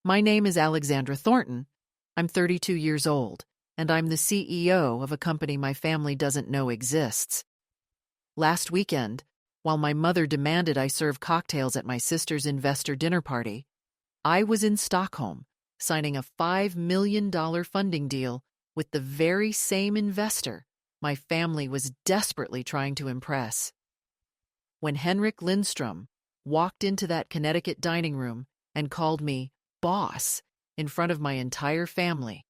My name is Alexandra Thornton. I'm 32 years old, and I'm the CEO of a company my family doesn't know exists. Last weekend, while my mother demanded I serve cocktails at my sister's investor dinner party, I was in Stockholm, signing a $5 million funding deal with the very same investor my family was desperately trying to impress. When Henrik Lindstrom walked into that Connecticut dining room and called me boss in front of my entire family,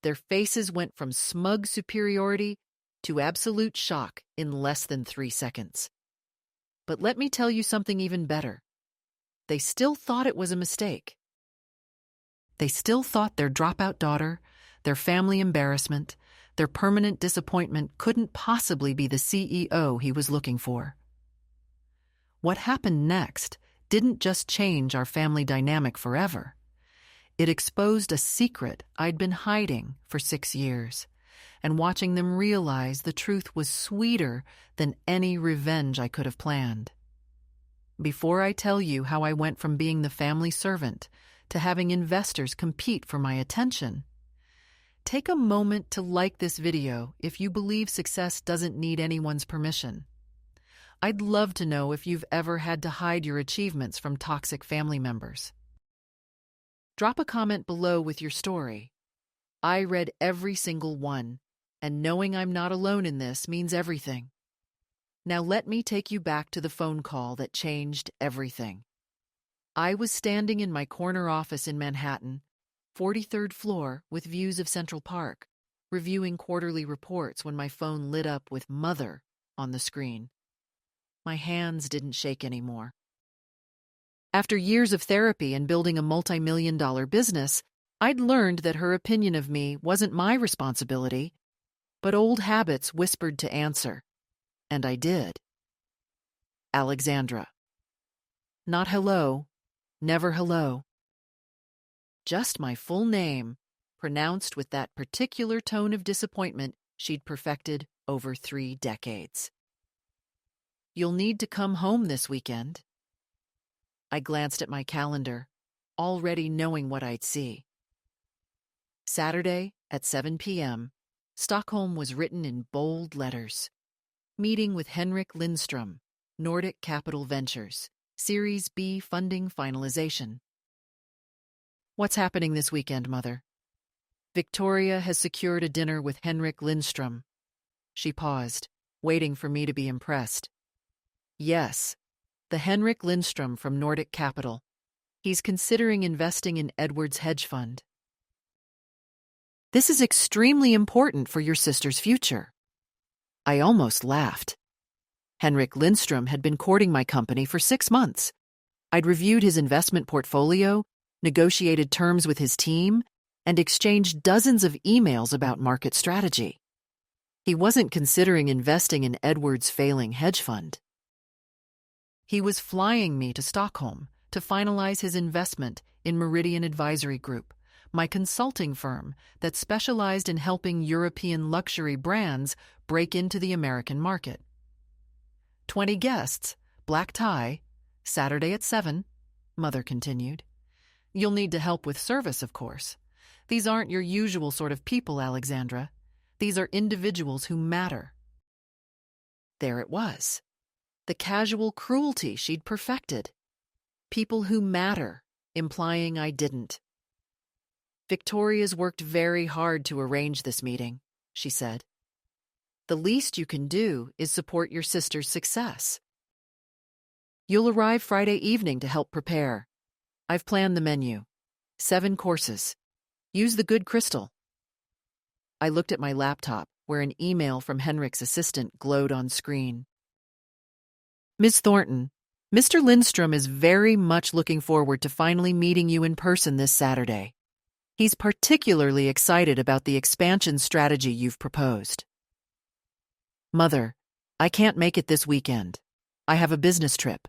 their faces went from smug superiority to absolute shock in less than 3 seconds. But let me tell you something even better. They still thought it was a mistake. They still thought their dropout daughter, their family embarrassment, their permanent disappointment couldn't possibly be the CEO he was looking for. What happened next didn't just change our family dynamic forever. It exposed a secret I'd been hiding for 6 years, and watching them realize the truth was sweeter than any revenge I could have planned. Before I tell you how I went from being the family servant to having investors compete for my attention, take a moment to like this video if you believe success doesn't need anyone's permission. I'd love to know if you've ever had to hide your achievements from toxic family members. Drop a comment below with your story. I read every single one, and knowing I'm not alone in this means everything. Now let me take you back to the phone call that changed everything. I was standing in my corner office in Manhattan, 43rd floor with views of Central Park, reviewing quarterly reports when my phone lit up with Mother on the screen. My hands didn't shake anymore. After years of therapy and building a multi-million-dollar business, I'd learned that her opinion of me wasn't my responsibility, but old habits whispered to answer. And I did. Alexandra. Not hello, never hello. Just my full name, pronounced with that particular tone of disappointment she'd perfected over 3 decades. You'll need to come home this weekend. I glanced at my calendar, already knowing what I'd see. Saturday at 7 p.m., Stockholm was written in bold letters. Meeting with Henrik Lindstrom, Nordic Capital Ventures, Series B funding finalization. What's happening this weekend, Mother? Victoria has secured a dinner with Henrik Lindstrom. She paused, waiting for me to be impressed. Yes, the Henrik Lindstrom from Nordic Capital. He's considering investing in Edward's hedge fund. This is extremely important for your sister's future. I almost laughed. Henrik Lindstrom had been courting my company for 6 months. I'd reviewed his investment portfolio, negotiated terms with his team, and exchanged dozens of emails about market strategy. He wasn't considering investing in Edward's failing hedge fund. He was flying me to Stockholm to finalize his investment in Meridian Advisory Group, my consulting firm that specialized in helping European luxury brands break into the American market. 20 guests, black tie, Saturday at 7, Mother continued. You'll need to help with service, of course. These aren't your usual sort of people, Alexandra. These are individuals who matter. There it was. The casual cruelty she'd perfected. People who matter, implying I didn't. Victoria's worked very hard to arrange this meeting, she said. The least you can do is support your sister's success. You'll arrive Friday evening to help prepare. I've planned the menu. 7 courses. Use the good crystal. I looked at my laptop, where an email from Henrik's assistant glowed on screen. Ms. Thornton, Mr. Lindstrom is very much looking forward to finally meeting you in person this Saturday. He's particularly excited about the expansion strategy you've proposed. Mother, I can't make it this weekend. I have a business trip.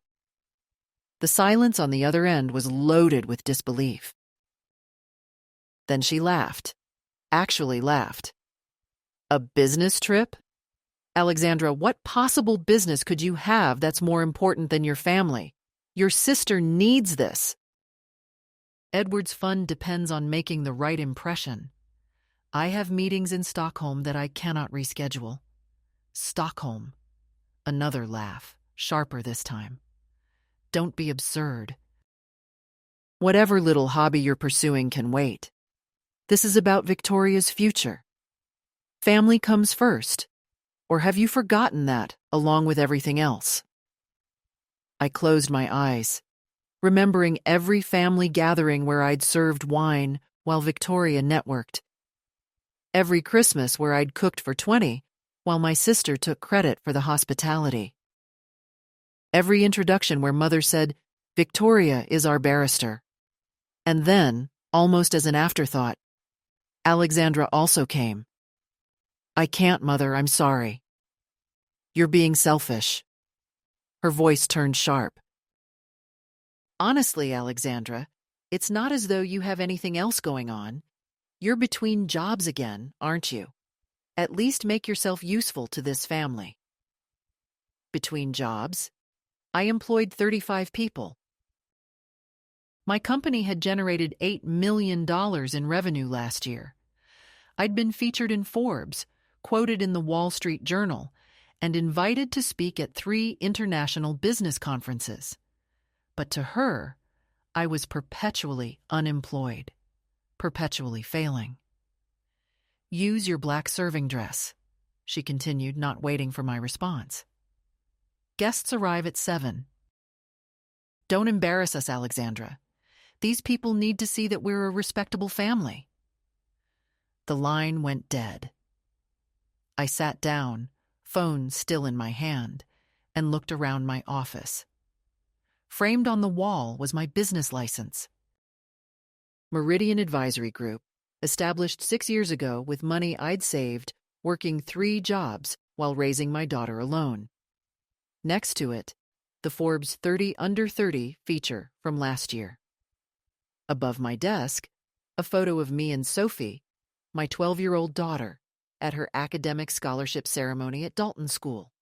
The silence on the other end was loaded with disbelief. Then she laughed. Actually laughed. A business trip? Alexandra, what possible business could you have that's more important than your family? Your sister needs this. Edward's fund depends on making the right impression. I have meetings in Stockholm that I cannot reschedule. Stockholm. Another laugh, sharper this time. Don't be absurd. Whatever little hobby you're pursuing can wait. This is about Victoria's future. Family comes first. Or have you forgotten that, along with everything else? I closed my eyes, remembering every family gathering where I'd served wine while Victoria networked. Every Christmas where I'd cooked for 20 while my sister took credit for the hospitality. Every introduction where Mother said, "Victoria is our barrister." And then, almost as an afterthought, Alexandra also came. "I can't, Mother, I'm sorry." "You're being selfish." Her voice turned sharp. "Honestly, Alexandra, it's not as though you have anything else going on. You're between jobs again, aren't you? At least make yourself useful to this family." Between jobs? I employed 35 people. My company had generated $8 million in revenue last year. I'd been featured in Forbes, quoted in the Wall Street Journal, and invited to speak at 3 international business conferences. But to her, I was perpetually unemployed, perpetually failing. "Use your black serving dress," she continued, not waiting for my response. "Guests arrive at 7. Don't embarrass us, Alexandra. These people need to see that we're a respectable family." The line went dead. I sat down, phone still in my hand, and looked around my office. Framed on the wall was my business license. Meridian Advisory Group, established 6 years ago with money I'd saved working 3 jobs while raising my daughter alone. Next to it, the Forbes 30 Under 30 feature from last year. Above my desk, a photo of me and Sophie, my 12-year-old daughter, at her academic scholarship ceremony at Dalton School.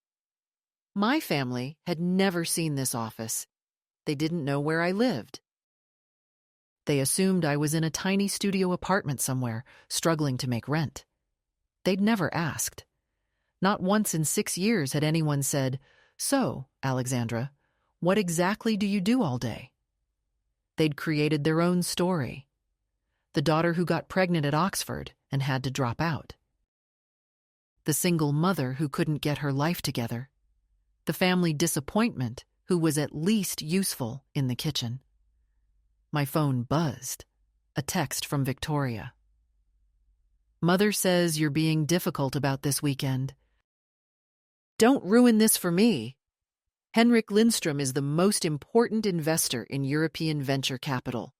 My family had never seen this office. They didn't know where I lived. They assumed I was in a tiny studio apartment somewhere, struggling to make rent. They'd never asked. Not once in 6 years had anyone said, "So, Alexandra, what exactly do you do all day?" They'd created their own story. The daughter who got pregnant at Oxford and had to drop out. The single mother who couldn't get her life together. The family disappointment who was at least useful in the kitchen. My phone buzzed. A text from Victoria. "Mother says you're being difficult about this weekend. Don't ruin this for me. Henrik Lindstrom is the most important investor in European venture capital.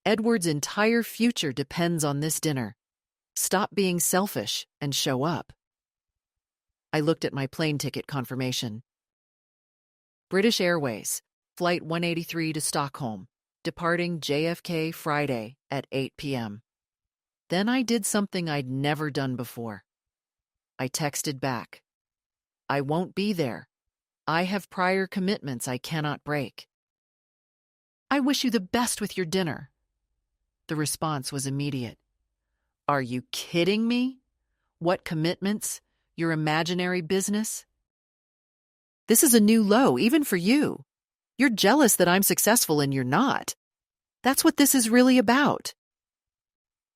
Edward's entire future depends on this dinner. Stop being selfish and show up." I looked at my plane ticket confirmation. British Airways, Flight 183 to Stockholm, departing JFK Friday at 8 p.m. Then I did something I'd never done before. I texted back. "I won't be there. I have prior commitments I cannot break." "I wish you the best with your dinner." The response was immediate. "Are you kidding me? What commitments? Your imaginary business?" "This is a new low, even for you. You're jealous that I'm successful and you're not. That's what this is really about."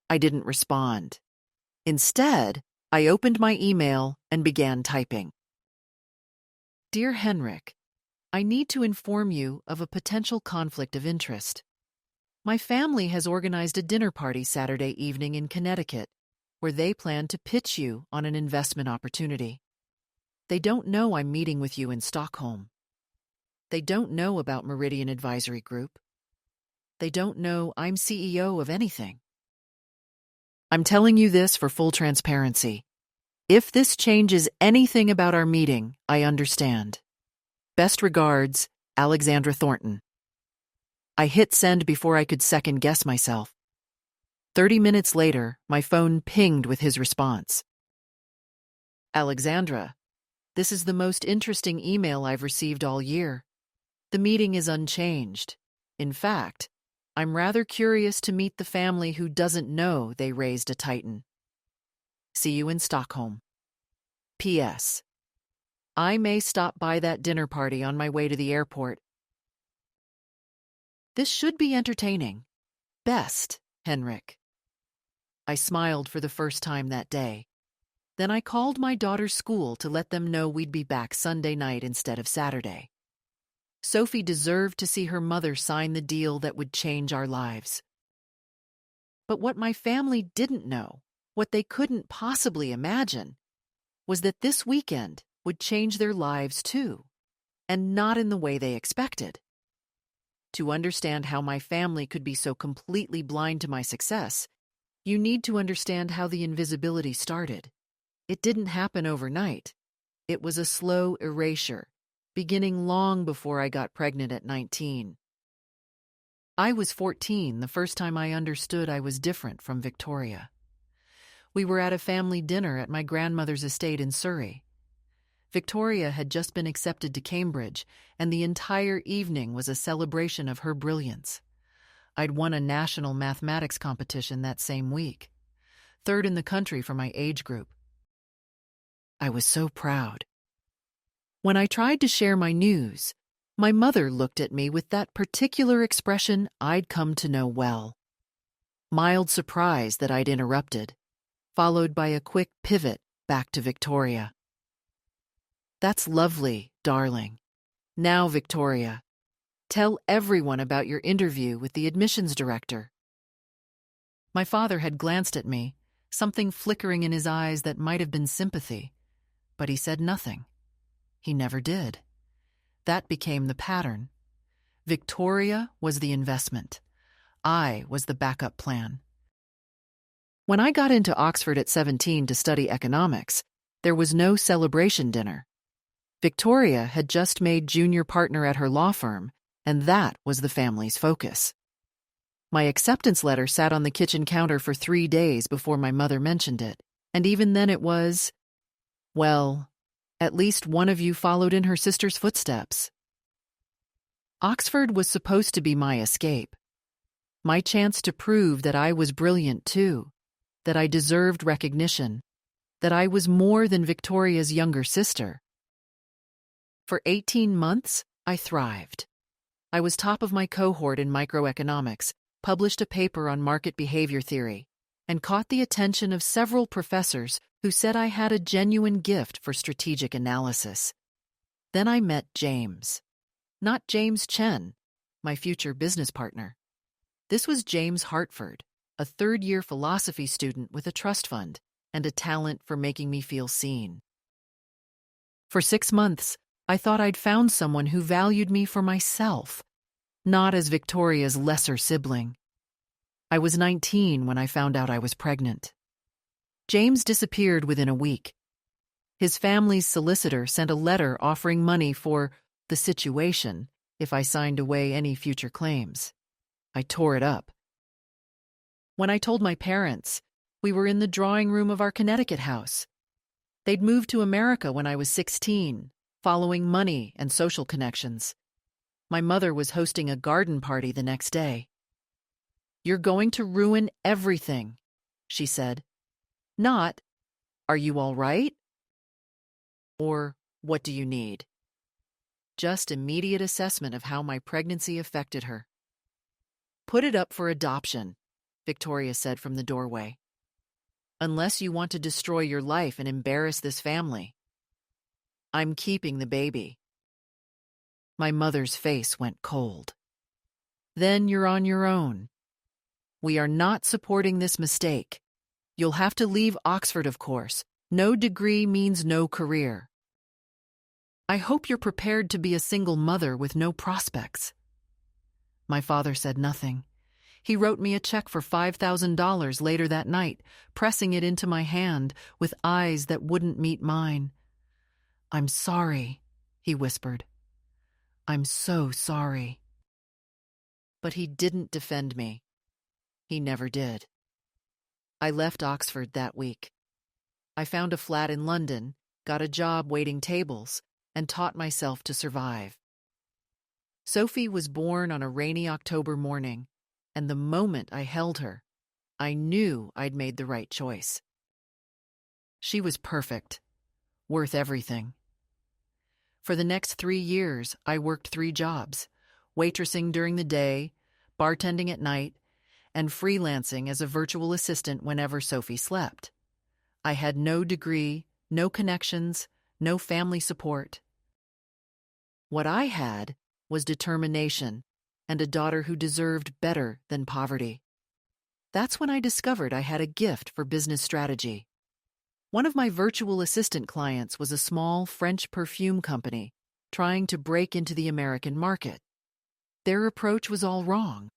I didn't respond. Instead, I opened my email and began typing. "Dear Henrik, I need to inform you of a potential conflict of interest. My family has organized a dinner party Saturday evening in Connecticut, where they plan to pitch you on an investment opportunity. They don't know I'm meeting with you in Stockholm. They don't know about Meridian Advisory Group. They don't know I'm CEO of anything. I'm telling you this for full transparency. If this changes anything about our meeting, I understand. Best regards, Alexandra Thornton." I hit send before I could second-guess myself. 30 minutes later, my phone pinged with his response. "Alexandra, this is the most interesting email I've received all year. The meeting is unchanged. In fact, I'm rather curious to meet the family who doesn't know they raised a titan. See you in Stockholm. P.S. I may stop by that dinner party on my way to the airport. This should be entertaining. Best, Henrik. I smiled for the first time that day. Then I called my daughter's school to let them know we'd be back Sunday night instead of Saturday. Sophie deserved to see her mother sign the deal that would change our lives. But what my family didn't know, what they couldn't possibly imagine, was that this weekend would change their lives too, and not in the way they expected. To understand how my family could be so completely blind to my success, you need to understand how the invisibility started. It didn't happen overnight. It was a slow erasure, beginning long before I got pregnant at 19. I was 14 the first time I understood I was different from Victoria. We were at a family dinner at my grandmother's estate in Surrey. Victoria had just been accepted to Cambridge, and the entire evening was a celebration of her brilliance. I'd won a national mathematics competition that same week, third in the country for my age group. I was so proud. When I tried to share my news, my mother looked at me with that particular expression I'd come to know well. Mild surprise that I'd interrupted, followed by a quick pivot back to Victoria. That's lovely, darling. Now, Victoria, tell everyone about your interview with the admissions director. My father had glanced at me, something flickering in his eyes that might have been sympathy, but he said nothing. He never did. That became the pattern. Victoria was the investment. I was the backup plan. When I got into Oxford at 17 to study economics, there was no celebration dinner. Victoria had just made junior partner at her law firm, and that was the family's focus. My acceptance letter sat on the kitchen counter for 3 days before my mother mentioned it, and even then it was, well, at least one of you followed in her sister's footsteps. Oxford was supposed to be my escape, my chance to prove that I was brilliant too, that I deserved recognition, that I was more than Victoria's younger sister. For 18 months, I thrived. I was top of my cohort in microeconomics, published a paper on market behavior theory, and caught the attention of several professors who said I had a genuine gift for strategic analysis. Then I met James. Not James Chen, my future business partner. This was James Hartford, a third-year philosophy student with a trust fund and a talent for making me feel seen. For 6 months, I thought I'd found someone who valued me for myself, not as Victoria's lesser sibling. I was 19 when I found out I was pregnant. James disappeared within a week. His family's solicitor sent a letter offering money for the situation if I signed away any future claims. I tore it up. When I told my parents, we were in the drawing room of our Connecticut house. They'd moved to America when I was 16, following money and social connections. My mother was hosting a garden party the next day. "You're going to ruin everything," she said. Not, "Are you all right?" or "What do you need?" Just immediate assessment of how my pregnancy affected her. "Put it up for adoption," Victoria said from the doorway. "Unless you want to destroy your life and embarrass this family. I'm keeping the baby." My mother's face went cold. "Then you're on your own. We are not supporting this mistake. You'll have to leave Oxford, of course. No degree means no career. I hope you're prepared to be a single mother with no prospects." My father said nothing. He wrote me a check for $5,000 later that night, pressing it into my hand with eyes that wouldn't meet mine. "I'm sorry," he whispered. "I'm so sorry." But he didn't defend me. He never did. I left Oxford that week. I found a flat in London, got a job waiting tables, and taught myself to survive. Sophie was born on a rainy October morning, and the moment I held her, I knew I'd made the right choice. She was perfect, worth everything. For the next 3 years, I worked 3 jobs, waitressing during the day, bartending at night, and freelancing as a virtual assistant whenever Sophie slept. I had no degree, no connections, no family support. What I had was determination and a daughter who deserved better than poverty. That's when I discovered I had a gift for business strategy. One of my virtual assistant clients was a small French perfume company trying to break into the American market. Their approach was all wrong.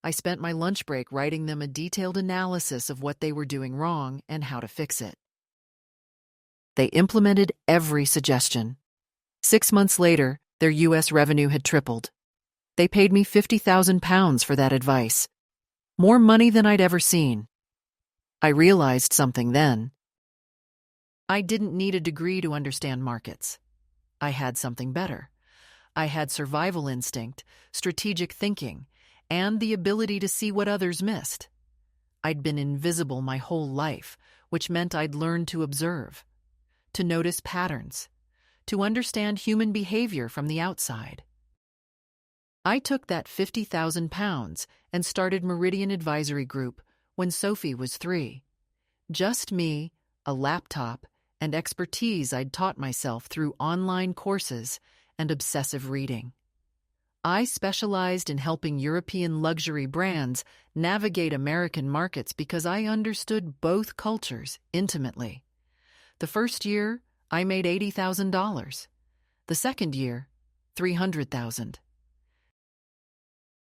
I spent my lunch break writing them a detailed analysis of what they were doing wrong and how to fix it. They implemented every suggestion. 6 months later, their U.S. revenue had tripled. They paid me £50,000 for that advice, more money than I'd ever seen. I realized something then. I didn't need a degree to understand markets. I had something better. I had survival instinct, strategic thinking, and the ability to see what others missed. I'd been invisible my whole life, which meant I'd learned to observe, to notice patterns, to understand human behavior from the outside. I took that £50,000 and started Meridian Advisory Group when Sophie was 3. Just me, a laptop, and expertise I'd taught myself through online courses and obsessive reading. I specialized in helping European luxury brands navigate American markets because I understood both cultures intimately. The first year, I made $80,000. The second year, $300,000.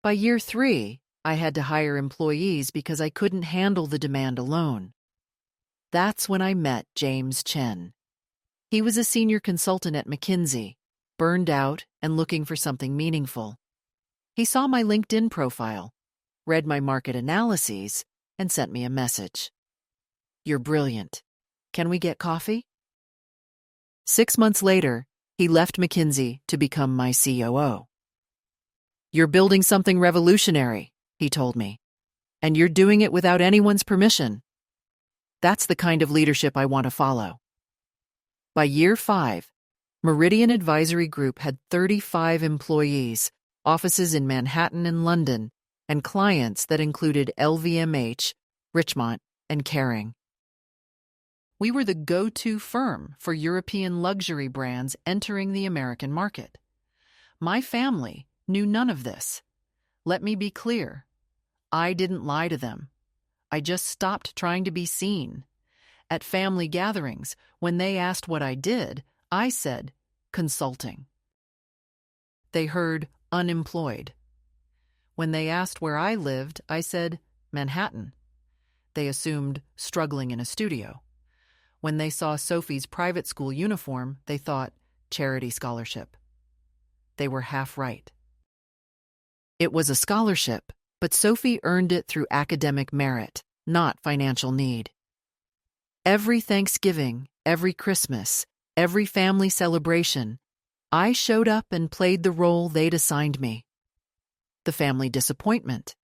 By year 3, I had to hire employees because I couldn't handle the demand alone. That's when I met James Chen. He was a senior consultant at McKinsey, burned out and looking for something meaningful. He saw my LinkedIn profile, read my market analyses, and sent me a message. "You're brilliant. Can we get coffee?" 6 months later, he left McKinsey to become my COO. "You're building something revolutionary," he told me, "and you're doing it without anyone's permission. That's the kind of leadership I want to follow." By year 5, Meridian Advisory Group had 35 employees, offices in Manhattan and London, and clients that included LVMH, Richemont, and Kering. We were the go-to firm for European luxury brands entering the American market. My family knew none of this. Let me be clear. I didn't lie to them. I just stopped trying to be seen. At family gatherings, when they asked what I did, I said, consulting. They heard unemployed. When they asked where I lived, I said, Manhattan. They assumed struggling in a studio. When they saw Sophie's private school uniform, they thought charity scholarship. They were half right. It was a scholarship, but Sophie earned it through academic merit, not financial need. Every Thanksgiving, every Christmas, every family celebration, I showed up and played the role they'd assigned me. The family disappointment.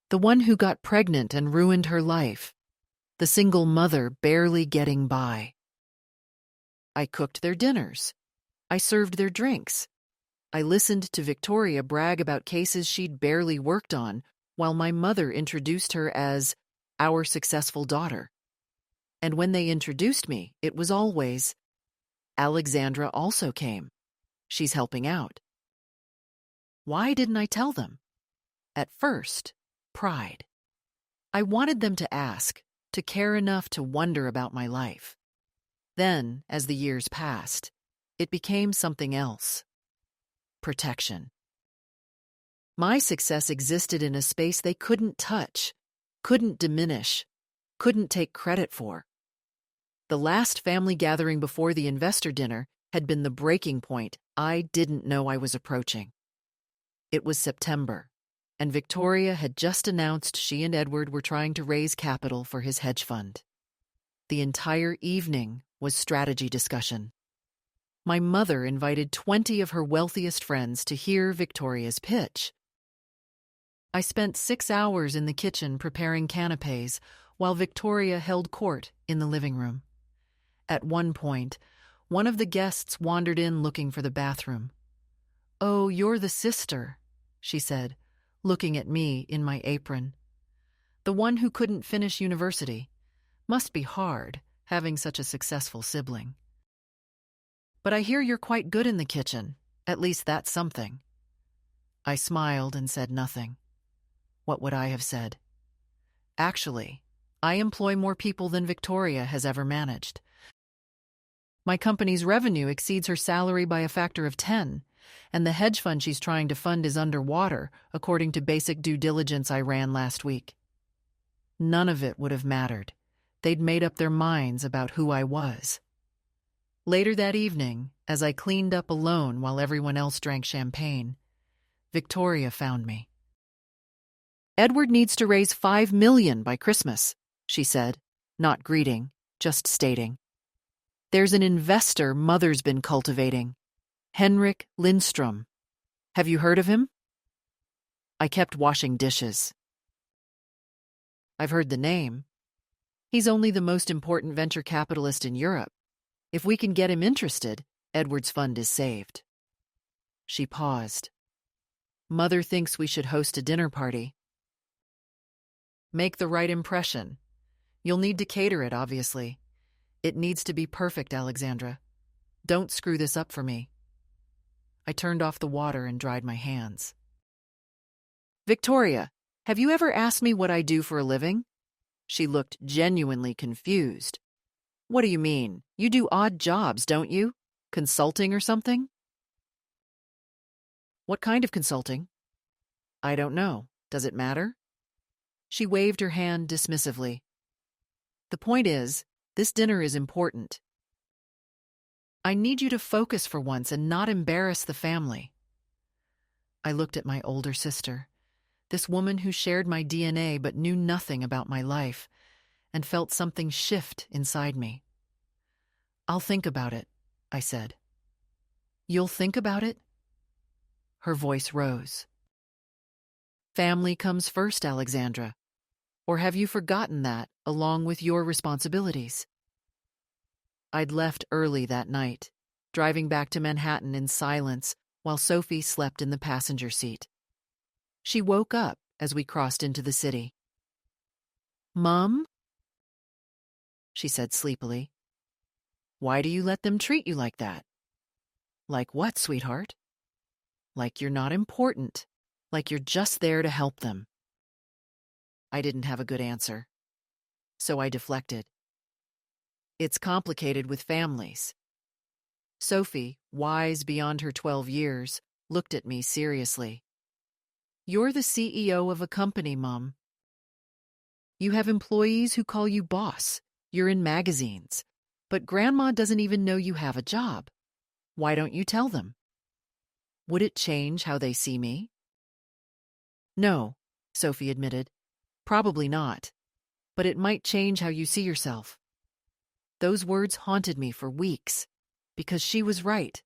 The one who got pregnant and ruined her life. The single mother barely getting by. I cooked their dinners. I served their drinks. I listened to Victoria brag about cases she'd barely worked on, while my mother introduced her as our successful daughter. And when they introduced me, it was always, Alexandra also came. She's helping out. Why didn't I tell them? At first, pride. I wanted them to ask, to care enough to wonder about my life. Then, as the years passed, it became something else. Protection. My success existed in a space they couldn't touch, couldn't diminish, couldn't take credit for. The last family gathering before the investor dinner had been the breaking point I didn't know I was approaching. It was September, and Victoria had just announced she and Edward were trying to raise capital for his hedge fund. The entire evening was strategy discussion. My mother invited 20 of her wealthiest friends to hear Victoria's pitch. I spent 6 hours in the kitchen preparing canapes while Victoria held court in the living room. At one point, one of the guests wandered in looking for the bathroom. "Oh, you're the sister," she said, looking at me in my apron. "The one who couldn't finish university. Must be hard, having such a successful sibling. But I hear you're quite good in the kitchen. At least that's something." I smiled and said nothing. What would I have said? Actually, I employ more people than Victoria has ever managed. My company's revenue exceeds her salary by a factor of 10, and the hedge fund she's trying to fund is underwater, according to basic due diligence I ran last week. None of it would have mattered. They'd made up their minds about who I was. Later that evening, as I cleaned up alone while everyone else drank champagne, Victoria found me. "Edward needs to raise $5 million by Christmas," she said, not greeting, just stating. "There's an investor Mother's been cultivating, Henrik Lindstrom. Have you heard of him?" I kept washing dishes. "I've heard the name. He's only the most important venture capitalist in Europe. If we can get him interested, Edward's fund is saved." She paused. "Mother thinks we should host a dinner party." "Make the right impression. You'll need to cater it, obviously. It needs to be perfect, Alexandra. Don't screw this up for me." I turned off the water and dried my hands. "Victoria, have you ever asked me what I do for a living?" She looked genuinely confused. "What do you mean? You do odd jobs, don't you? Consulting or something?" "What kind of consulting?" "I don't know. Does it matter?" She waved her hand dismissively. "The point is, this dinner is important. I need you to focus for once and not embarrass the family." I looked at my older sister, this woman who shared my DNA but knew nothing about my life, and felt something shift inside me. "I'll think about it," I said. "You'll think about it?" Her voice rose. "Family comes first, Alexandra. Or have you forgotten that, along with your responsibilities?" I'd left early that night, driving back to Manhattan in silence while Sophie slept in the passenger seat. She woke up as we crossed into the city. "Mom?" she said sleepily. "Why do you let them treat you like that?" "Like what, sweetheart?" "Like you're not important. Like you're just there to help them." I didn't have a good answer, so I deflected. "It's complicated with families." Sophie, wise beyond her 12 years, looked at me seriously. "You're the CEO of a company, Mom. You have employees who call you boss. You're in magazines. But Grandma doesn't even know you have a job. Why don't you tell them?" "Would it change how they see me?" "No," Sophie admitted. "Probably not. But it might change how you see yourself." Those words haunted me for weeks, because she was right.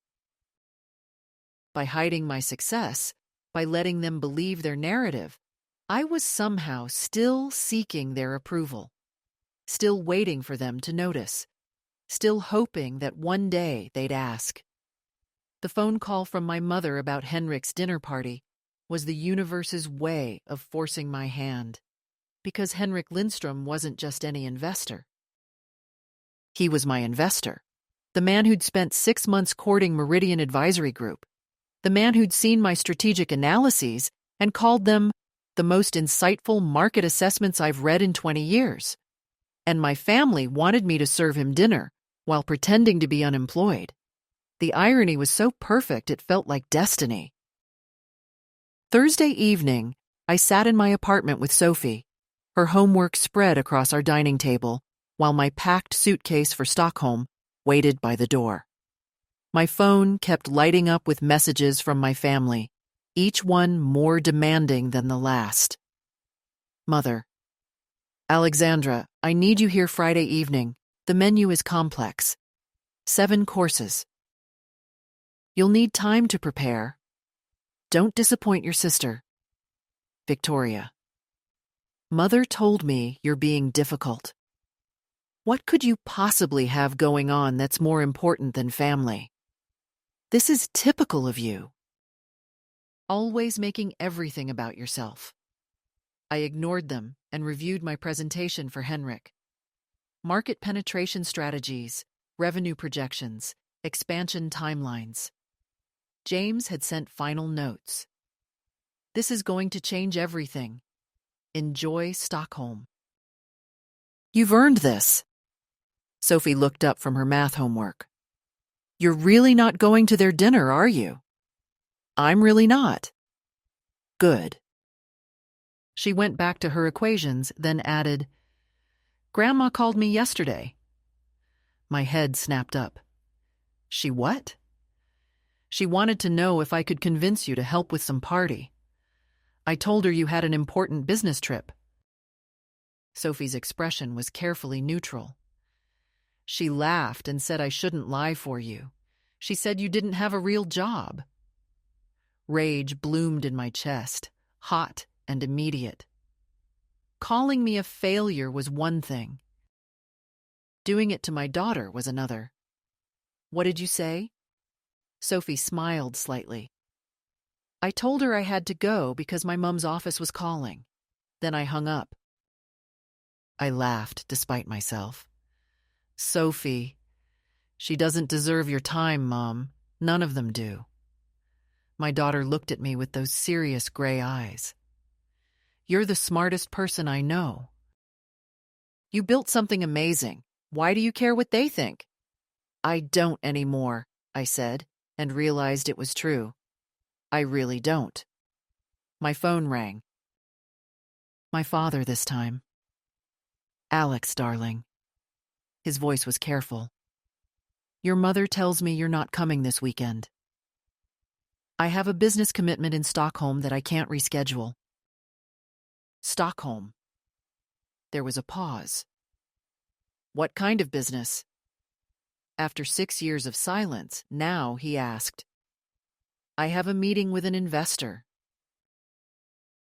By hiding my success, by letting them believe their narrative, I was somehow still seeking their approval, still waiting for them to notice, still hoping that one day they'd ask. The phone call from my mother about Henrik's dinner party was the universe's way of forcing my hand, because Henrik Lindstrom wasn't just any investor. He was my investor, the man who'd spent 6 months courting Meridian Advisory Group, the man who'd seen my strategic analyses and called them the most insightful market assessments I've read in 20 years. And my family wanted me to serve him dinner while pretending to be unemployed. The irony was so perfect it felt like destiny. Thursday evening, I sat in my apartment with Sophie, her homework spread across our dining table, while my packed suitcase for Stockholm waited by the door. My phone kept lighting up with messages from my family, each one more demanding than the last. Mother: "Alexandra, I need you here Friday evening. The menu is complex. 7 courses. You'll need time to prepare. Don't disappoint your sister. Victoria. Mother told me you're being difficult. What could you possibly have going on that's more important than family? This is typical of you. Always making everything about yourself. I ignored them and reviewed my presentation for Henrik. Market penetration strategies, revenue projections, expansion timelines. James had sent final notes. This is going to change everything. Enjoy Stockholm. You've earned this. Sophie looked up from her math homework. You're really not going to their dinner, are you? I'm really not. Good. She went back to her equations, then added, Grandma called me yesterday. My head snapped up. She what? She wanted to know if I could convince you to help with some party. I told her you had an important business trip. Sophie's expression was carefully neutral. She laughed and said I shouldn't lie for you. She said you didn't have a real job. Rage bloomed in my chest, hot and immediate. Calling me a failure was one thing. Doing it to my daughter was another. What did you say? Sophie smiled slightly. I told her I had to go because my mum's office was calling. Then I hung up. I laughed despite myself. Sophie, she doesn't deserve your time, Mom. None of them do. My daughter looked at me with those serious gray eyes. You're the smartest person I know. You built something amazing. Why do you care what they think? I don't anymore, I said, and realized it was true. I really don't. My phone rang. My father this time. Alex, darling. His voice was careful. Your mother tells me you're not coming this weekend. I have a business commitment in Stockholm that I can't reschedule. Stockholm. There was a pause. What kind of business? After 6 years of silence, now he asked. I have a meeting with an investor.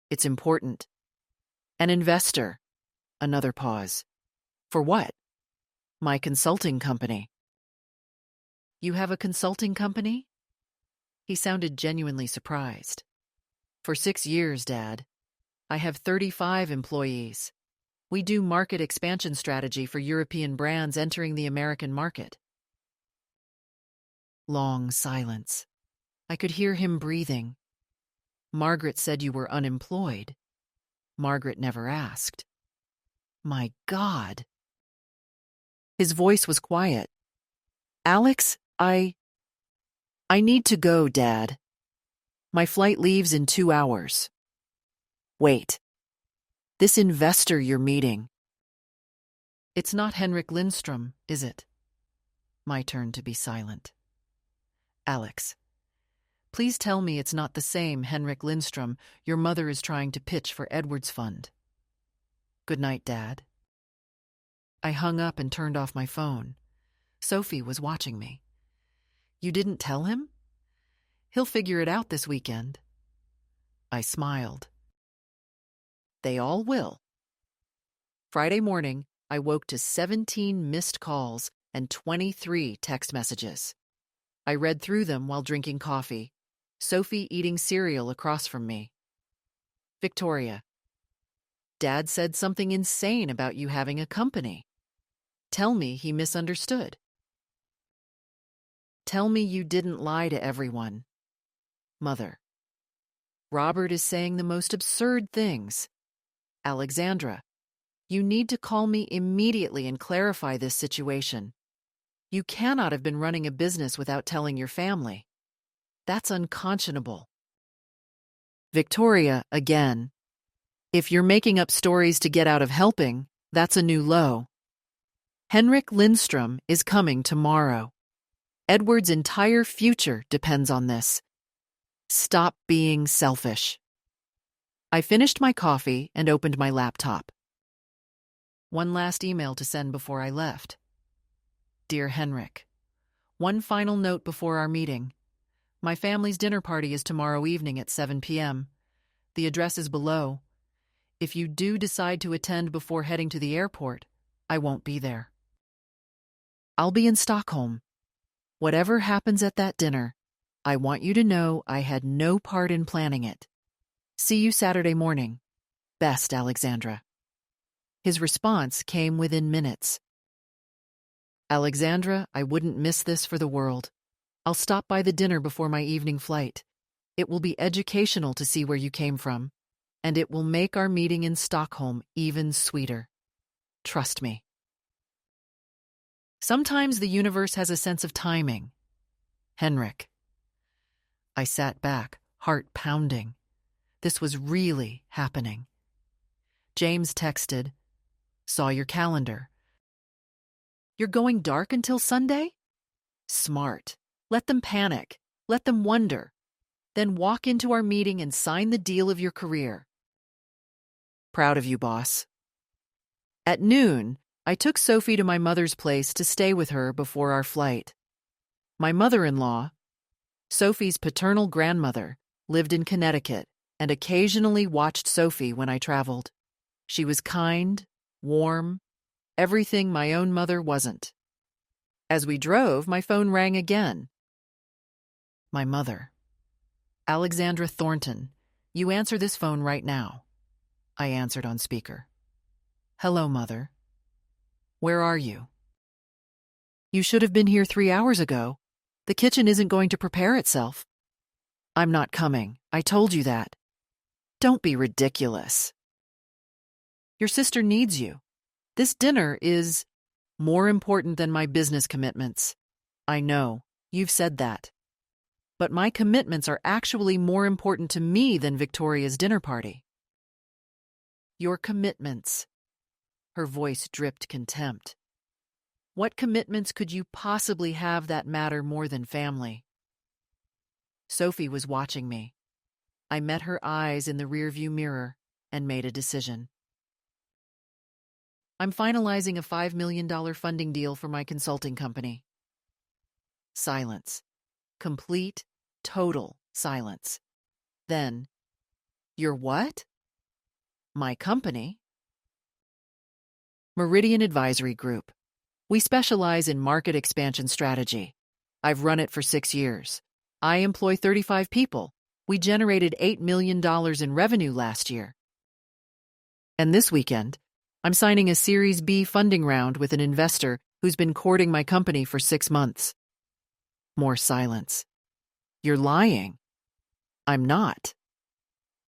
It's important. An investor. Another pause. For what? My consulting company. You have a consulting company? He sounded genuinely surprised. For 6 years, Dad. I have 35 employees. We do market expansion strategy for European brands entering the American market. Long silence. I could hear him breathing. Margaret said you were unemployed. Margaret never asked. My God. His voice was quiet. Alex, I need to go, Dad. My flight leaves in 2 hours. Wait. This investor you're meeting. It's not Henrik Lindstrom, is it? My turn to be silent. Alex, please tell me it's not the same Henrik Lindstrom your mother is trying to pitch for Edward's fund. Good night, Dad. I hung up and turned off my phone. Sophie was watching me. You didn't tell him? He'll figure it out this weekend. I smiled. They all will. Friday morning, I woke to 17 missed calls and 23 text messages. I read through them while drinking coffee, Sophie eating cereal across from me. Victoria. Dad said something insane about you having a company. Tell me he misunderstood. Tell me you didn't lie to everyone. Mother. Robert is saying the most absurd things. Alexandra, you need to call me immediately and clarify this situation. You cannot have been running a business without telling your family. That's unconscionable. Victoria, again. If you're making up stories to get out of helping, that's a new low. Henrik Lindstrom is coming tomorrow. Edward's entire future depends on this. Stop being selfish. I finished my coffee and opened my laptop. One last email to send before I left. Dear Henrik, one final note before our meeting. My family's dinner party is tomorrow evening at 7 p.m. The address is below. If you do decide to attend before heading to the airport, I won't be there. I'll be in Stockholm. Whatever happens at that dinner, I want you to know I had no part in planning it. See you Saturday morning. Best, Alexandra. His response came within minutes. Alexandra, I wouldn't miss this for the world. I'll stop by the dinner before my evening flight. It will be educational to see where you came from, and it will make our meeting in Stockholm even sweeter. Trust me. Sometimes the universe has a sense of timing. Henrik. I sat back, heart pounding. This was really happening. James texted, "Saw your calendar. You're going dark until Sunday? Smart. Let them panic. Let them wonder. Then walk into our meeting and sign the deal of your career." Proud of you, boss. At noon, I took Sophie to my mother's place to stay with her before our flight. My mother-in-law, Sophie's paternal grandmother, lived in Connecticut and occasionally watched Sophie when I traveled. She was kind, warm, everything my own mother wasn't. As we drove, my phone rang again. My mother. "Alexandra Thornton, you answer this phone right now." I answered on speaker. "Hello, Mother. Where are you?" "You should have been here 3 hours ago. The kitchen isn't going to prepare itself." "I'm not coming. I told you that." "Don't be ridiculous." "Your sister needs you. This dinner is more important than my business commitments." "I know. You've said that. But my commitments are actually more important to me than Victoria's dinner party." "Your commitments." Her voice dripped contempt. "What commitments could you possibly have that matter more than family?" Sophie was watching me. I met her eyes in the rearview mirror and made a decision. "I'm finalizing a $5 million funding deal for my consulting company." Silence. Complete, total silence. Then, "Your what?" "My company." Meridian Advisory Group. We specialize in market expansion strategy. I've run it for 6 years. I employ 35 people. We generated $8 million in revenue last year. And this weekend, I'm signing a Series B funding round with an investor who's been courting my company for 6 months. More silence. "You're lying." "I'm not.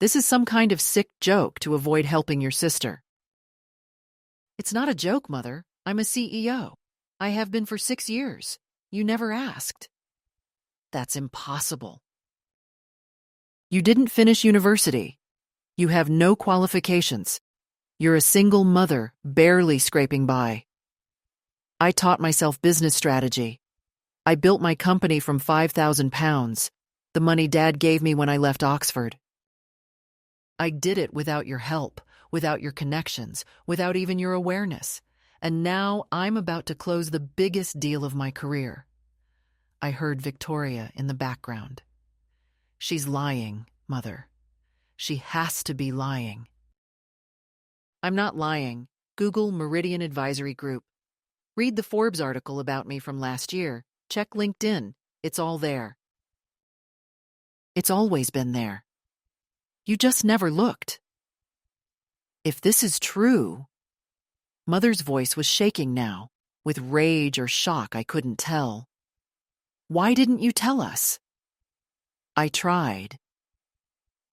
This is some kind of sick joke to avoid helping your sister." "It's not a joke, Mother. I'm a CEO. I have been for 6 years. You never asked." "That's impossible." "You didn't finish university. You have no qualifications. You're a single mother, barely scraping by." "I taught myself business strategy. I built my company from £5,000, the money Dad gave me when I left Oxford. I did it without your help, without your connections, without even your awareness. And now I'm about to close the biggest deal of my career." I heard Victoria in the background. "She's lying, Mother. She has to be lying." "I'm not lying. Google Meridian Advisory Group. Read the Forbes article about me from last year. Check LinkedIn. It's all there." "It's always been there. You just never looked." "If this is true..." Mother's voice was shaking now, with rage or shock I couldn't tell. "Why didn't you tell us?" "I tried.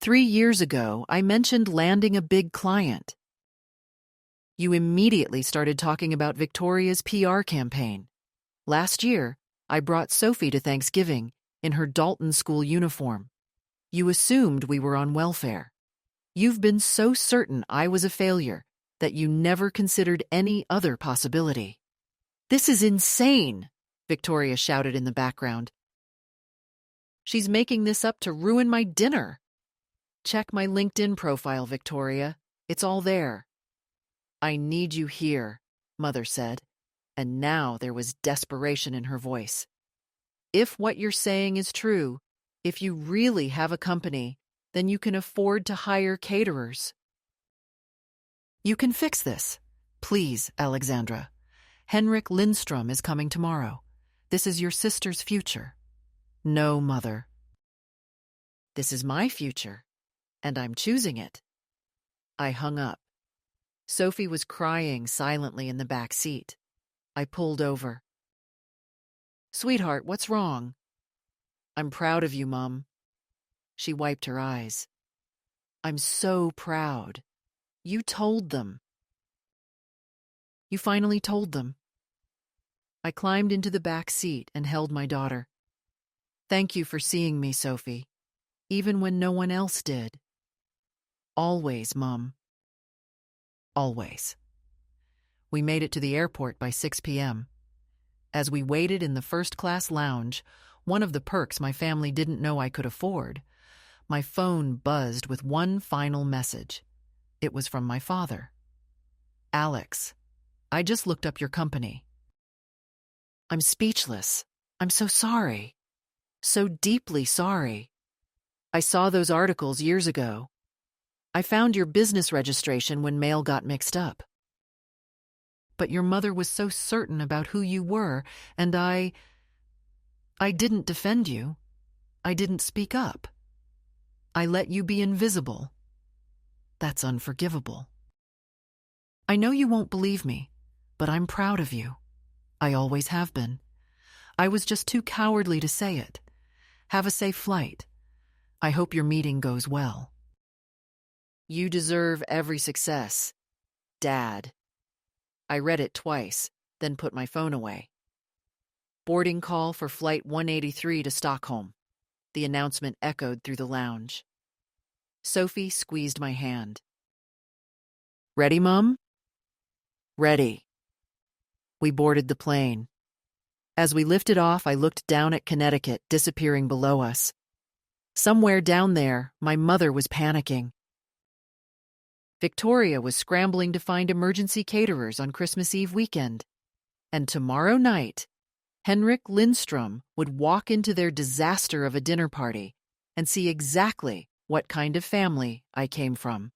3 years ago, I mentioned landing a big client. You immediately started talking about Victoria's PR campaign. Last year, I brought Sophie to Thanksgiving in her Dalton school uniform. You assumed we were on welfare. You've been so certain I was a failure that you never considered any other possibility." "This is insane," Victoria shouted in the background. "She's making this up to ruin my dinner." "Check my LinkedIn profile, Victoria. It's all there." "I need you here," Mother said, and now there was desperation in her voice. "If what you're saying is true, if you really have a company, then you can afford to hire caterers. You can fix this. Please, Alexandra. Henrik Lindstrom is coming tomorrow. This is your sister's future. No, Mother. This is my future, and I'm choosing it. I hung up. Sophie was crying silently in the back seat. I pulled over. Sweetheart, what's wrong? I'm proud of you, Mum. She wiped her eyes. I'm so proud. You told them. You finally told them. I climbed into the back seat and held my daughter. Thank you for seeing me, Sophie, even when no one else did. Always, Mum. Always. We made it to the airport by 6 p.m. As we waited in the first-class lounge, one of the perks my family didn't know I could afford, my phone buzzed with one final message. It was from my father. Alex, I just looked up your company. I'm speechless. I'm so sorry. So deeply sorry. I saw those articles years ago. I found your business registration when mail got mixed up. But your mother was so certain about who you were, and I didn't defend you. I didn't speak up. I let you be invisible. That's unforgivable. I know you won't believe me, but I'm proud of you. I always have been. I was just too cowardly to say it. Have a safe flight. I hope your meeting goes well. You deserve every success, Dad. I read it twice, then put my phone away. Boarding call for Flight 183 to Stockholm. The announcement echoed through the lounge. Sophie squeezed my hand. Ready, Mum? Ready. We boarded the plane. As we lifted off, I looked down at Connecticut disappearing below us. Somewhere down there, my mother was panicking. Victoria was scrambling to find emergency caterers on Christmas Eve weekend. And tomorrow night, Henrik Lindstrom would walk into their disaster of a dinner party and see exactly what kind of family I came from.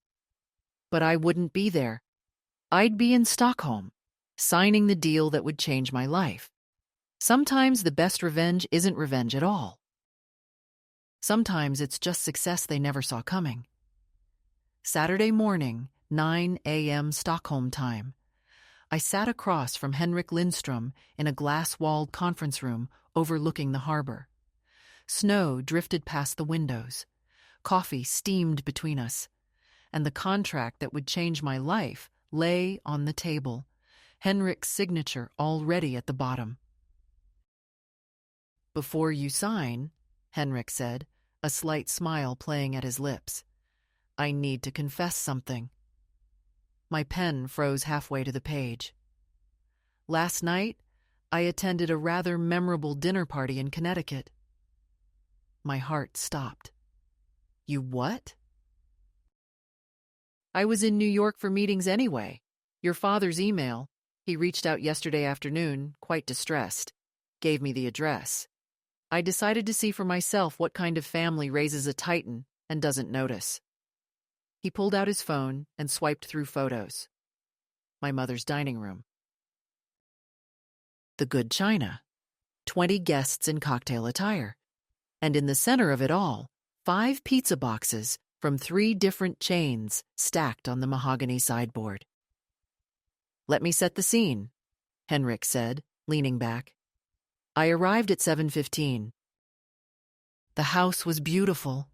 But I wouldn't be there. I'd be in Stockholm, signing the deal that would change my life. Sometimes the best revenge isn't revenge at all. Sometimes it's just success they never saw coming. Saturday morning, 9 a.m. Stockholm time. I sat across from Henrik Lindstrom in a glass-walled conference room overlooking the harbor. Snow drifted past the windows. Coffee steamed between us. And the contract that would change my life lay on the table, Henrik's signature already at the bottom. Before you sign, Henrik said, a slight smile playing at his lips, I need to confess something. My pen froze halfway to the page. Last night, I attended a rather memorable dinner party in Connecticut. My heart stopped. You what? I was in New York for meetings anyway. Your father's email, he reached out yesterday afternoon, quite distressed, gave me the address. I decided to see for myself what kind of family raises a titan and doesn't notice. He pulled out his phone and swiped through photos. My mother's dining room. The good china. 20 guests in cocktail attire. And in the center of it all, 5 pizza boxes from 3 different chains stacked on the mahogany sideboard. Let me set the scene, Henrik said, leaning back. I arrived at 7:15. The house was beautiful.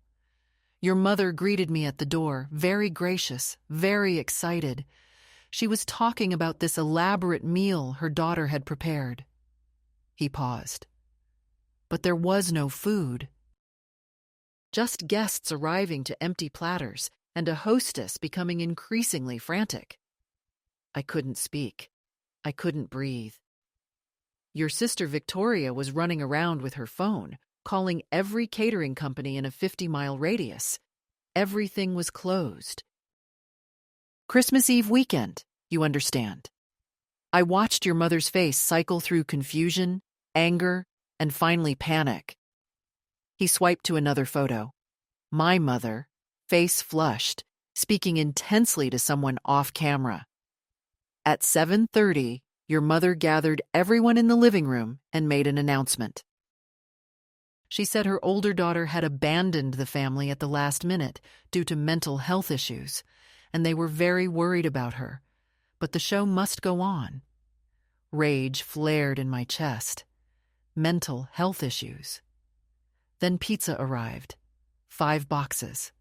Your mother greeted me at the door, very gracious, very excited. She was talking about this elaborate meal her daughter had prepared. He paused. But there was no food. Just guests arriving to empty platters and a hostess becoming increasingly frantic. I couldn't speak. I couldn't breathe. Your sister Victoria was running around with her phone, calling every catering company in a 50-mile radius. Everything was closed. Christmas Eve weekend, you understand. I watched your mother's face cycle through confusion, anger, and finally panic. He swiped to another photo. My mother, face flushed, speaking intensely to someone off camera. At 7:30, your mother gathered everyone in the living room and made an announcement. She said her older daughter had abandoned the family at the last minute due to mental health issues, and they were very worried about her. But the show must go on. Rage flared in my chest. Mental health issues. Then pizza arrived. 5 boxes.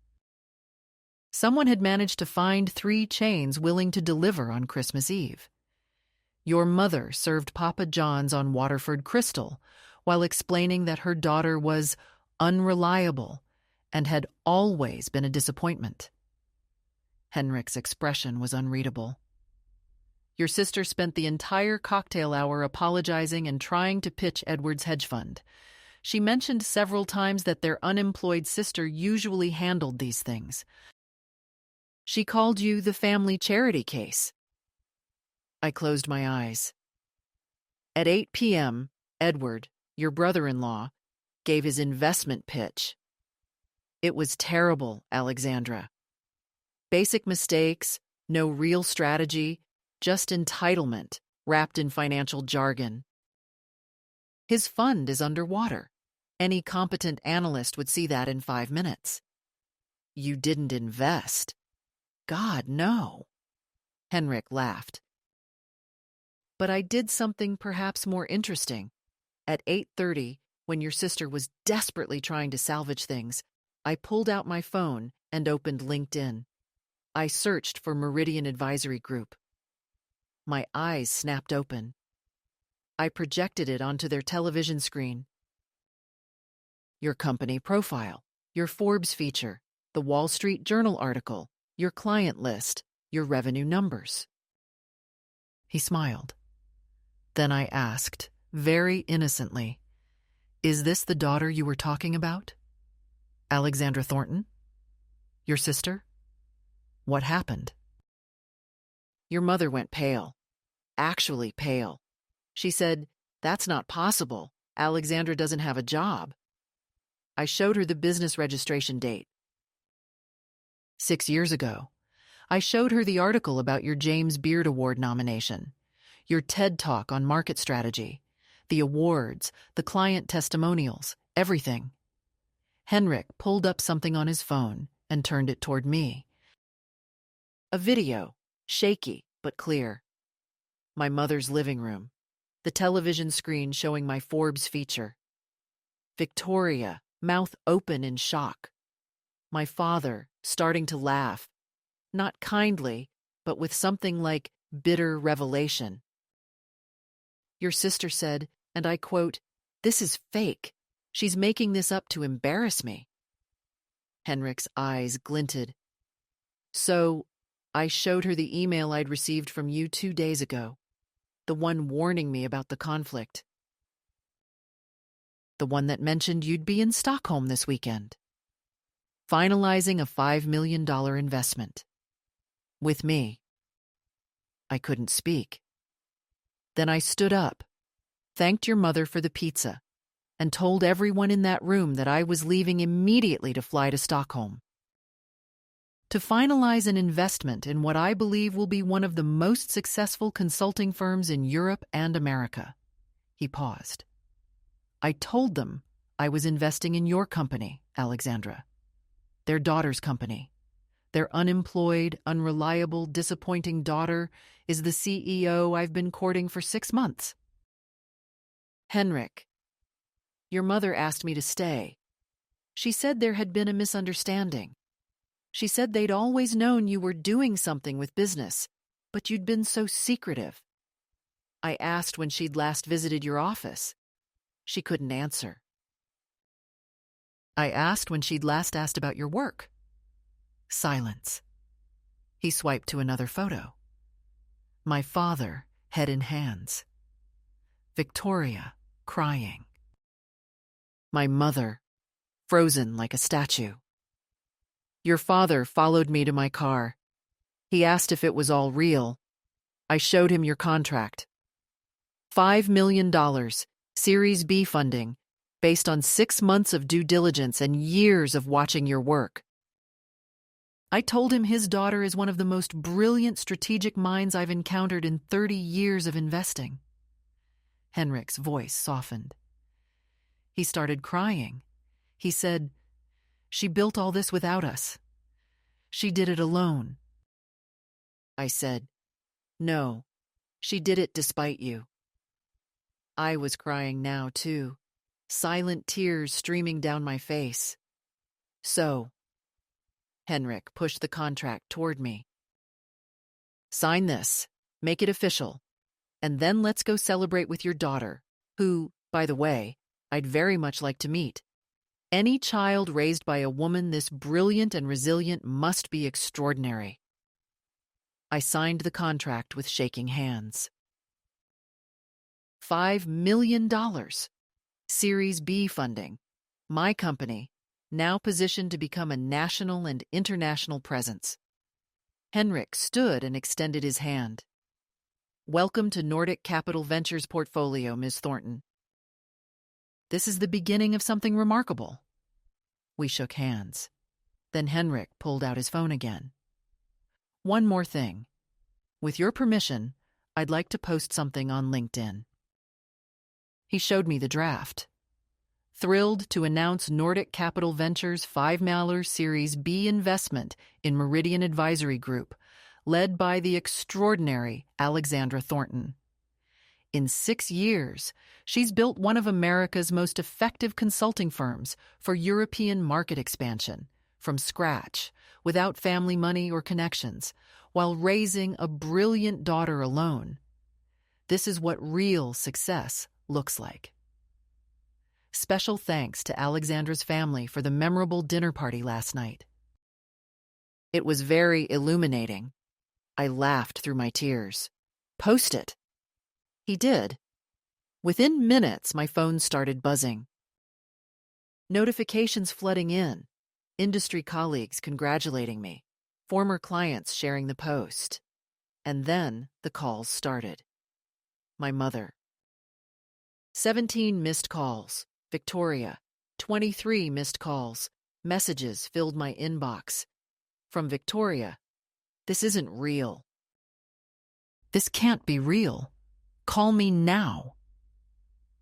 Someone had managed to find 3 chains willing to deliver on Christmas Eve. Your mother served Papa John's on Waterford Crystal while explaining that her daughter was unreliable and had always been a disappointment. Henrik's expression was unreadable. Your sister spent the entire cocktail hour apologizing and trying to pitch Edward's hedge fund. She mentioned several times that their unemployed sister usually handled these things. She called you the family charity case. I closed my eyes. At 8 p.m., Edward, your brother-in-law, gave his investment pitch. It was terrible, Alexandra. Basic mistakes, no real strategy, just entitlement, wrapped in financial jargon. His fund is underwater. Any competent analyst would see that in 5 minutes. You didn't invest. God, no. Henrik laughed. But I did something perhaps more interesting. At 8:30, when your sister was desperately trying to salvage things, I pulled out my phone and opened LinkedIn. I searched for Meridian Advisory Group. My eyes snapped open. I projected it onto their television screen. Your company profile, your Forbes feature, the Wall Street Journal article, your client list, your revenue numbers. He smiled. Then I asked, very innocently, "Is this the daughter you were talking about? Alexandra Thornton? Your sister? What happened?" Your mother went pale. Actually pale. She said, "That's not possible. Alexandra doesn't have a job." I showed her the business registration date. 6 years ago. I showed her the article about your James Beard Award nomination, your TED Talk on market strategy, the awards, the client testimonials, everything. Henrik pulled up something on his phone and turned it toward me. A video, shaky but clear. My mother's living room, the television screen showing my Forbes feature. Victoria, mouth open in shock. My father, starting to laugh, not kindly, but with something like bitter revelation. Your sister said, and I quote, "This is fake. She's making this up to embarrass me." Henrik's eyes glinted. So, I showed her the email I'd received from you 2 days ago, the one warning me about the conflict. The one that mentioned you'd be in Stockholm this weekend, finalizing a $5 million investment. With me. I couldn't speak. Then I stood up, thanked your mother for the pizza, and told everyone in that room that I was leaving immediately to fly to Stockholm. To finalize an investment in what I believe will be one of the most successful consulting firms in Europe and America. He paused. I told them I was investing in your company, Alexandra. Their daughter's company. Their unemployed, unreliable, disappointing daughter is the CEO I've been courting for 6 months. Henrik, your mother asked me to stay. She said there had been a misunderstanding. She said they'd always known you were doing something with business, but you'd been so secretive. I asked when she'd last visited your office. She couldn't answer. I asked when she'd last asked about your work. Silence. He swiped to another photo. My father, head in hands. Victoria, crying. My mother, frozen like a statue. Your father followed me to my car. He asked if it was all real. I showed him your contract. $5 million, Series B funding, based on 6 months of due diligence and years of watching your work. I told him his daughter is one of the most brilliant strategic minds I've encountered in 30 years of investing. Henrik's voice softened. He started crying. He said, "She built all this without us. She did it alone." I said, "No, she did it despite you." I was crying now, too, silent tears streaming down my face. "So," Henrik pushed the contract toward me. "Sign this, make it official, and then let's go celebrate with your daughter, who, by the way, I'd very much like to meet. Any child raised by a woman this brilliant and resilient must be extraordinary." I signed the contract with shaking hands. $5 million. Series B funding. My company, now positioned to become a national and international presence. Henrik stood and extended his hand. "Welcome to Nordic Capital Ventures portfolio, Ms. Thornton. This is the beginning of something remarkable." We shook hands. Then Henrik pulled out his phone again. "One more thing. With your permission, I'd like to post something on LinkedIn." He showed me the draft. "Thrilled to announce Nordic Capital Ventures $5 million Series B investment in Meridian Advisory Group, led by the extraordinary Alexandra Thornton. In 6 years, she's built one of America's most effective consulting firms for European market expansion, from scratch, without family money or connections, while raising a brilliant daughter alone. This is what real success looks like." Special thanks to Alexandra's family for the memorable dinner party last night. It was very illuminating. I laughed through my tears. "Post it." He did. Within minutes, my phone started buzzing. Notifications flooding in, industry colleagues congratulating me, former clients sharing the post. And then the calls started. My mother. 17 missed calls. Victoria. 23 missed calls. Messages filled my inbox. From Victoria. "This isn't real. This can't be real. Call me now."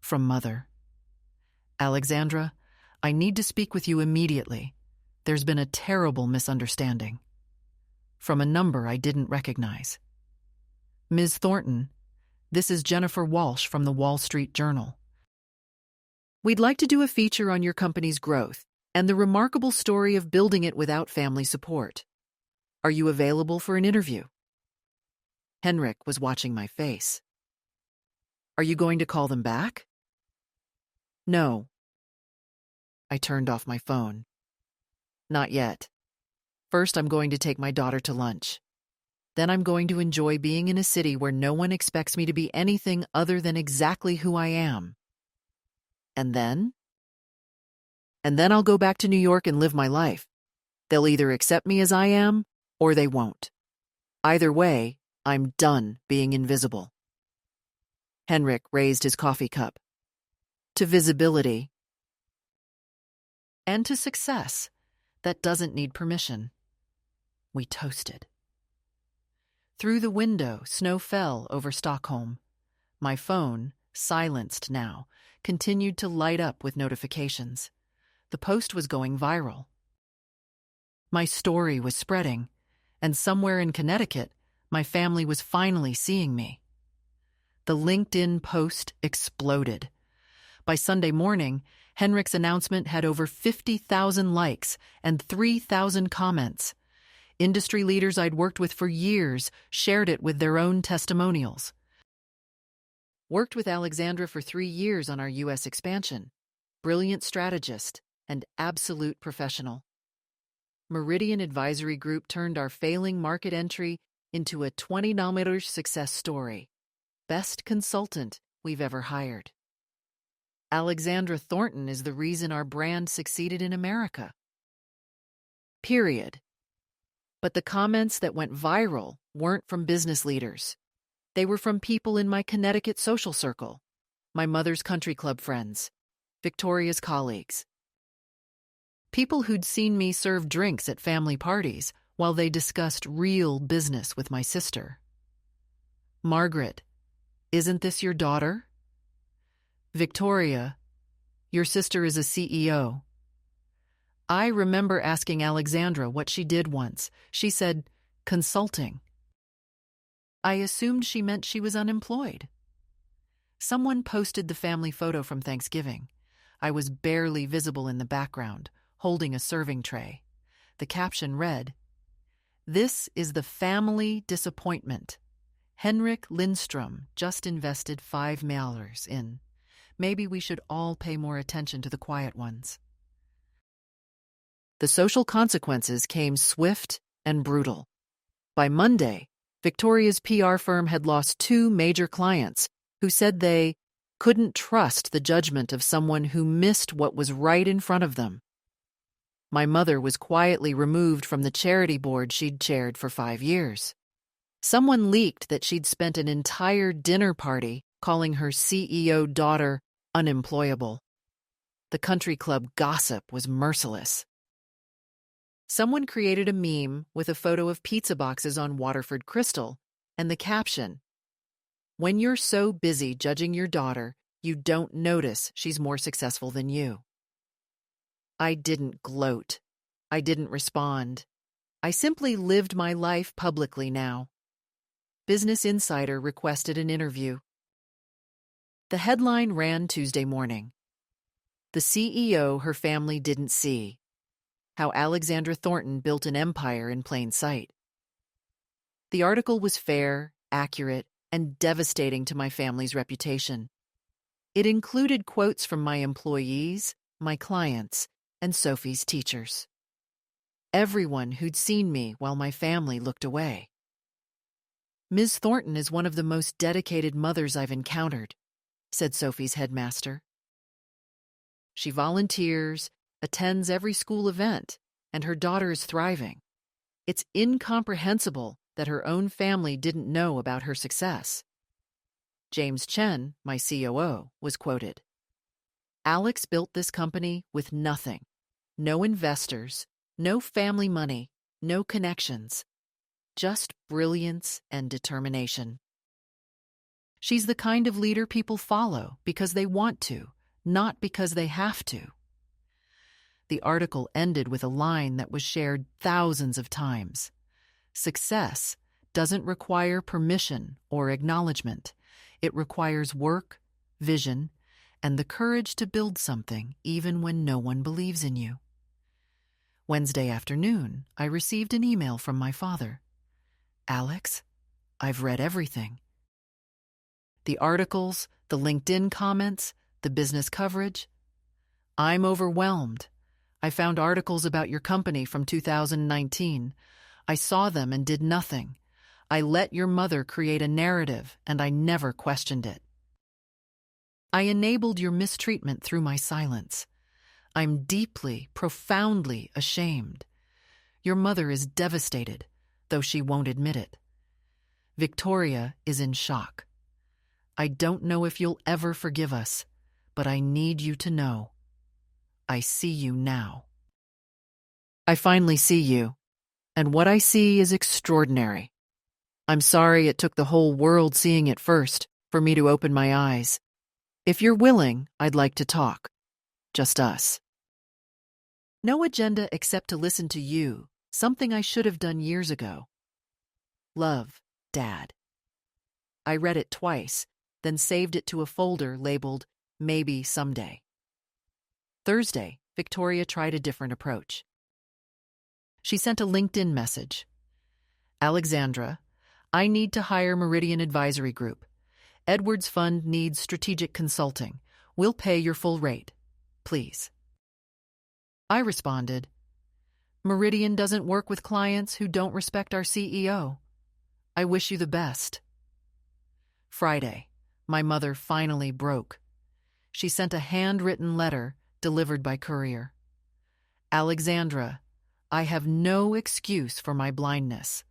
From Mother. "Alexandra, I need to speak with you immediately. There's been a terrible misunderstanding." From a number I didn't recognize. "Ms. Thornton, this is Jennifer Walsh from the Wall Street Journal. We'd like to do a feature on your company's growth and the remarkable story of building it without family support. Are you available for an interview?" Henrik was watching my face. "Are you going to call them back?" "No." I turned off my phone. "Not yet. First, I'm going to take my daughter to lunch. Then I'm going to enjoy being in a city where no one expects me to be anything other than exactly who I am. And then? And then I'll go back to New York and live my life. They'll either accept me as I am, or they won't. Either way, I'm done being invisible." Henrik raised his coffee cup. "To visibility. And to success that doesn't need permission." We toasted. Through the window, snow fell over Stockholm. My phone, silenced now, continued to light up with notifications. The post was going viral. My story was spreading, and somewhere in Connecticut, my family was finally seeing me. The LinkedIn post exploded. By Sunday morning, Henrik's announcement had over 50,000 likes and 3,000 comments. Industry leaders I'd worked with for years shared it with their own testimonials. Worked with Alexandra for 3 years on our U.S. expansion. Brilliant strategist and absolute professional. Meridian Advisory Group turned our failing market entry into a 20-nominator success story. Best consultant we've ever hired. Alexandra Thornton is the reason our brand succeeded in America. Period. But the comments that went viral weren't from business leaders. They were from people in my Connecticut social circle, my mother's country club friends, Victoria's colleagues. People who'd seen me serve drinks at family parties while they discussed real business with my sister. Margaret, isn't this your daughter? Victoria, your sister is a CEO. I remember asking Alexandra what she did once. She said, consulting. I assumed she meant she was unemployed. Someone posted the family photo from Thanksgiving. I was barely visible in the background, holding a serving tray. The caption read, "This is the family disappointment. Henrik Lindstrom just invested $5 in. Maybe we should all pay more attention to the quiet ones." The social consequences came swift and brutal. By Monday, Victoria's PR firm had lost 2 major clients who said they couldn't trust the judgment of someone who missed what was right in front of them. My mother was quietly removed from the charity board she'd chaired for 5 years. Someone leaked that she'd spent an entire dinner party calling her CEO daughter unemployable. The country club gossip was merciless. Someone created a meme with a photo of pizza boxes on Waterford Crystal and the caption, "When you're so busy judging your daughter, you don't notice she's more successful than you." I didn't gloat. I didn't respond. I simply lived my life publicly now. Business Insider requested an interview. The headline ran Tuesday morning. The CEO her family didn't see. How Alexandra Thornton built an empire in plain sight. The article was fair, accurate, and devastating to my family's reputation. It included quotes from my employees, my clients, and Sophie's teachers. Everyone who'd seen me while my family looked away. "Ms. Thornton is one of the most dedicated mothers I've encountered," said Sophie's headmaster. "She volunteers, attends every school event, and her daughter is thriving. It's incomprehensible that her own family didn't know about her success." James Chen, my COO, was quoted. "Alex built this company with nothing. No investors, no family money, no connections. Just brilliance and determination. She's the kind of leader people follow because they want to, not because they have to." The article ended with a line that was shared thousands of times. Success doesn't require permission or acknowledgement. It requires work, vision, and the courage to build something even when no one believes in you. Wednesday afternoon, I received an email from my father. "Alex, I've read everything. The articles, the LinkedIn comments, the business coverage. I'm overwhelmed. I found articles about your company from 2019. I saw them and did nothing. I let your mother create a narrative, and I never questioned it. I enabled your mistreatment through my silence. I'm deeply, profoundly ashamed. Your mother is devastated, though she won't admit it. Victoria is in shock. I don't know if you'll ever forgive us, but I need you to know. I see you now. I finally see you, and what I see is extraordinary. I'm sorry it took the whole world seeing it first for me to open my eyes. If you're willing, I'd like to talk. Just us. No agenda except to listen to you, something I should have done years ago. Love, Dad." I read it twice, then saved it to a folder labeled Maybe Someday. Thursday, Victoria tried a different approach. She sent a LinkedIn message. "Alexandra, I need to hire Meridian Advisory Group. Edwards Fund needs strategic consulting. We'll pay your full rate. Please." I responded, "Meridian doesn't work with clients who don't respect our CEO. I wish you the best." Friday, my mother finally broke. She sent a handwritten letter delivered by courier. "Alexandra, I have no excuse for my blindness.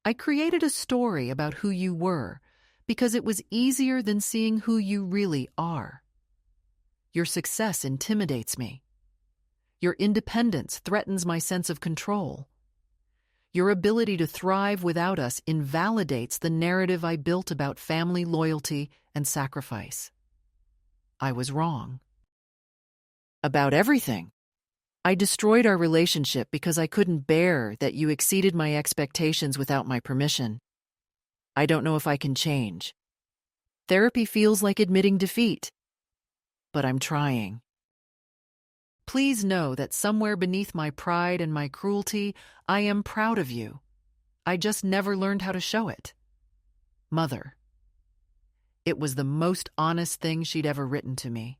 I created a story about who you were because it was easier than seeing who you really are. Your success intimidates me. Your independence threatens my sense of control. Your ability to thrive without us invalidates the narrative I built about family loyalty and sacrifice. I was wrong. About everything. I destroyed our relationship because I couldn't bear that you exceeded my expectations without my permission. I don't know if I can change. Therapy feels like admitting defeat, but I'm trying. Please know that somewhere beneath my pride and my cruelty, I am proud of you. I just never learned how to show it. Mother. It was the most honest thing she'd ever written to me.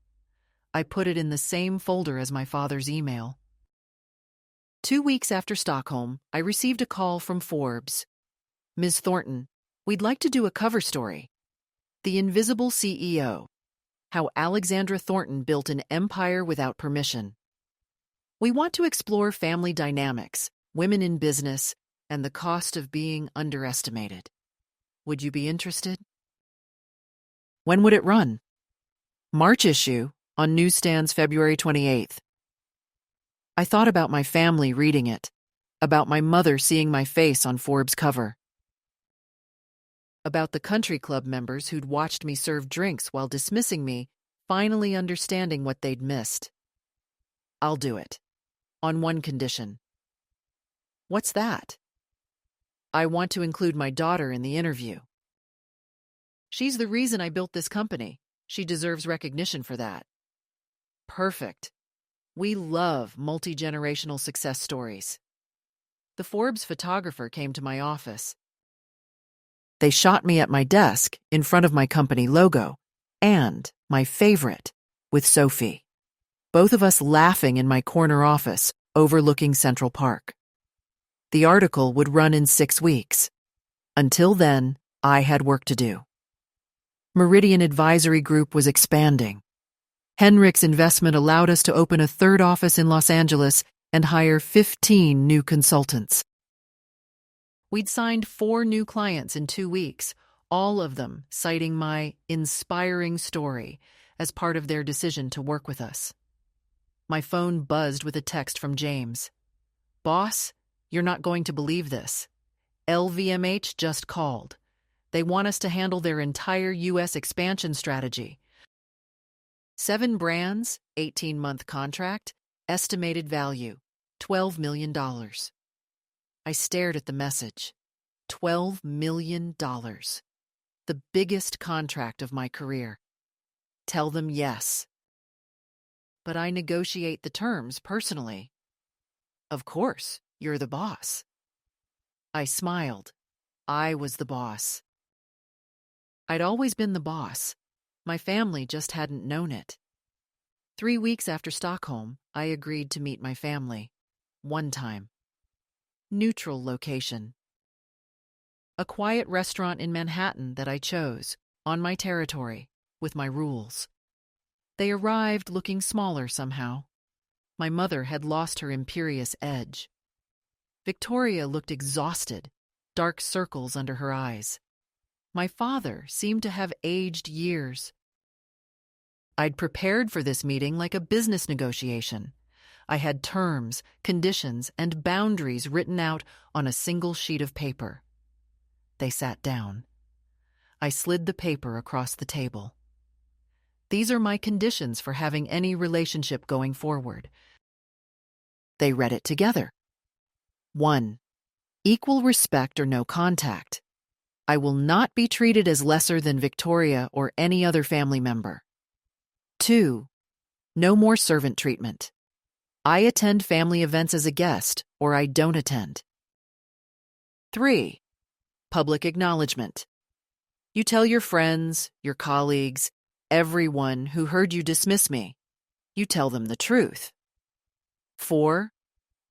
I put it in the same folder as my father's email. 2 weeks after Stockholm, I received a call from Forbes. Ms. Thornton, we'd like to do a cover story. The Invisible CEO. How Alexandra Thornton built an empire without permission. We want to explore family dynamics, women in business, and the cost of being underestimated. Would you be interested? When would it run? March issue, on newsstands February 28th. I thought about my family reading it, about my mother seeing my face on Forbes' cover, about the country club members who'd watched me serve drinks while dismissing me, finally understanding what they'd missed. I'll do it. On one condition. What's that? I want to include my daughter in the interview. She's the reason I built this company. She deserves recognition for that. Perfect. We love multi-generational success stories. The Forbes photographer came to my office. They shot me at my desk in front of my company logo and, my favorite, with Sophie. Both of us laughing in my corner office overlooking Central Park. The article would run in 6 weeks. Until then, I had work to do. Meridian Advisory Group was expanding. Henrik's investment allowed us to open a 3rd office in Los Angeles and hire 15 new consultants. We'd signed 4 new clients in 2 weeks, all of them citing my inspiring story as part of their decision to work with us. My phone buzzed with a text from James. Boss, you're not going to believe this. LVMH just called. They want us to handle their entire U.S. expansion strategy. 7 brands, 18-month contract, estimated value, $12 million. I stared at the message. $12 million. The biggest contract of my career. Tell them yes. But I negotiate the terms personally. Of course, you're the boss. I smiled. I was the boss. I'd always been the boss. My family just hadn't known it. 3 weeks after Stockholm, I agreed to meet my family. One time. Neutral location. A quiet restaurant in Manhattan that I chose, on my territory, with my rules. They arrived looking smaller somehow. My mother had lost her imperious edge. Victoria looked exhausted, dark circles under her eyes. My father seemed to have aged years. I'd prepared for this meeting like a business negotiation. I had terms, conditions, and boundaries written out on a single sheet of paper. They sat down. I slid the paper across the table. These are my conditions for having any relationship going forward. They read it together. 1. Equal respect or no contact. I will not be treated as lesser than Victoria or any other family member. 2. No more servant treatment. I attend family events as a guest, or I don't attend. 3. Public acknowledgement. You tell your friends, your colleagues, everyone who heard you dismiss me. You tell them the truth. 4.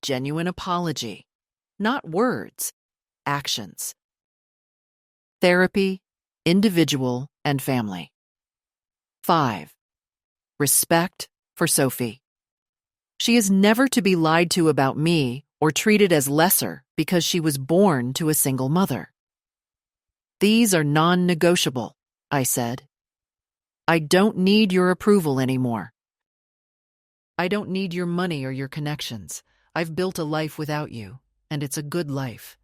Genuine apology. Not words, actions. Therapy, individual, and family. 5. Respect for Sophie. She is never to be lied to about me or treated as lesser because she was born to a single mother. These are non-negotiable, I said. I don't need your approval anymore. I don't need your money or your connections. I've built a life without you, and it's a good life.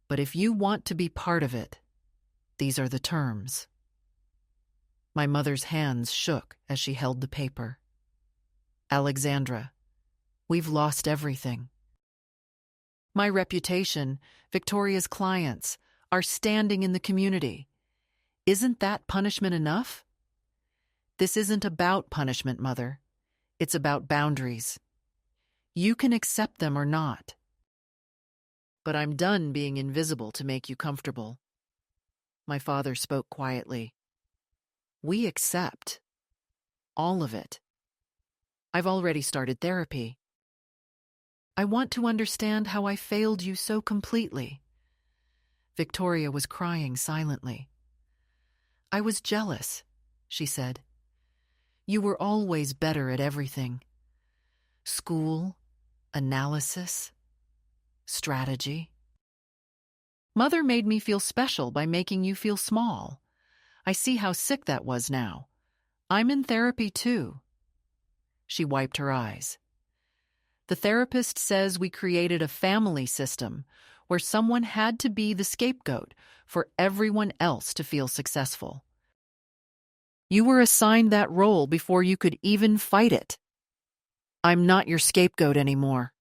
But if you want to be part of it, these are the terms." My mother's hands shook as she held the paper. "Alexandra, we've lost everything. My reputation, Victoria's clients, our standing in the community. Isn't that punishment enough?" "This isn't about punishment, Mother. It's about boundaries. You can accept them or not. But I'm done being invisible to make you comfortable." My father spoke quietly. "We accept. All of it. I've already started therapy. I want to understand how I failed you so completely." Victoria was crying silently. "I was jealous," she said. "You were always better at everything. School, analysis, strategy. Mother made me feel special by making you feel small. I see how sick that was now. I'm in therapy too." She wiped her eyes. "The therapist says we created a family system where someone had to be the scapegoat for everyone else to feel successful. You were assigned that role before you could even fight it. I'm not your scapegoat anymore."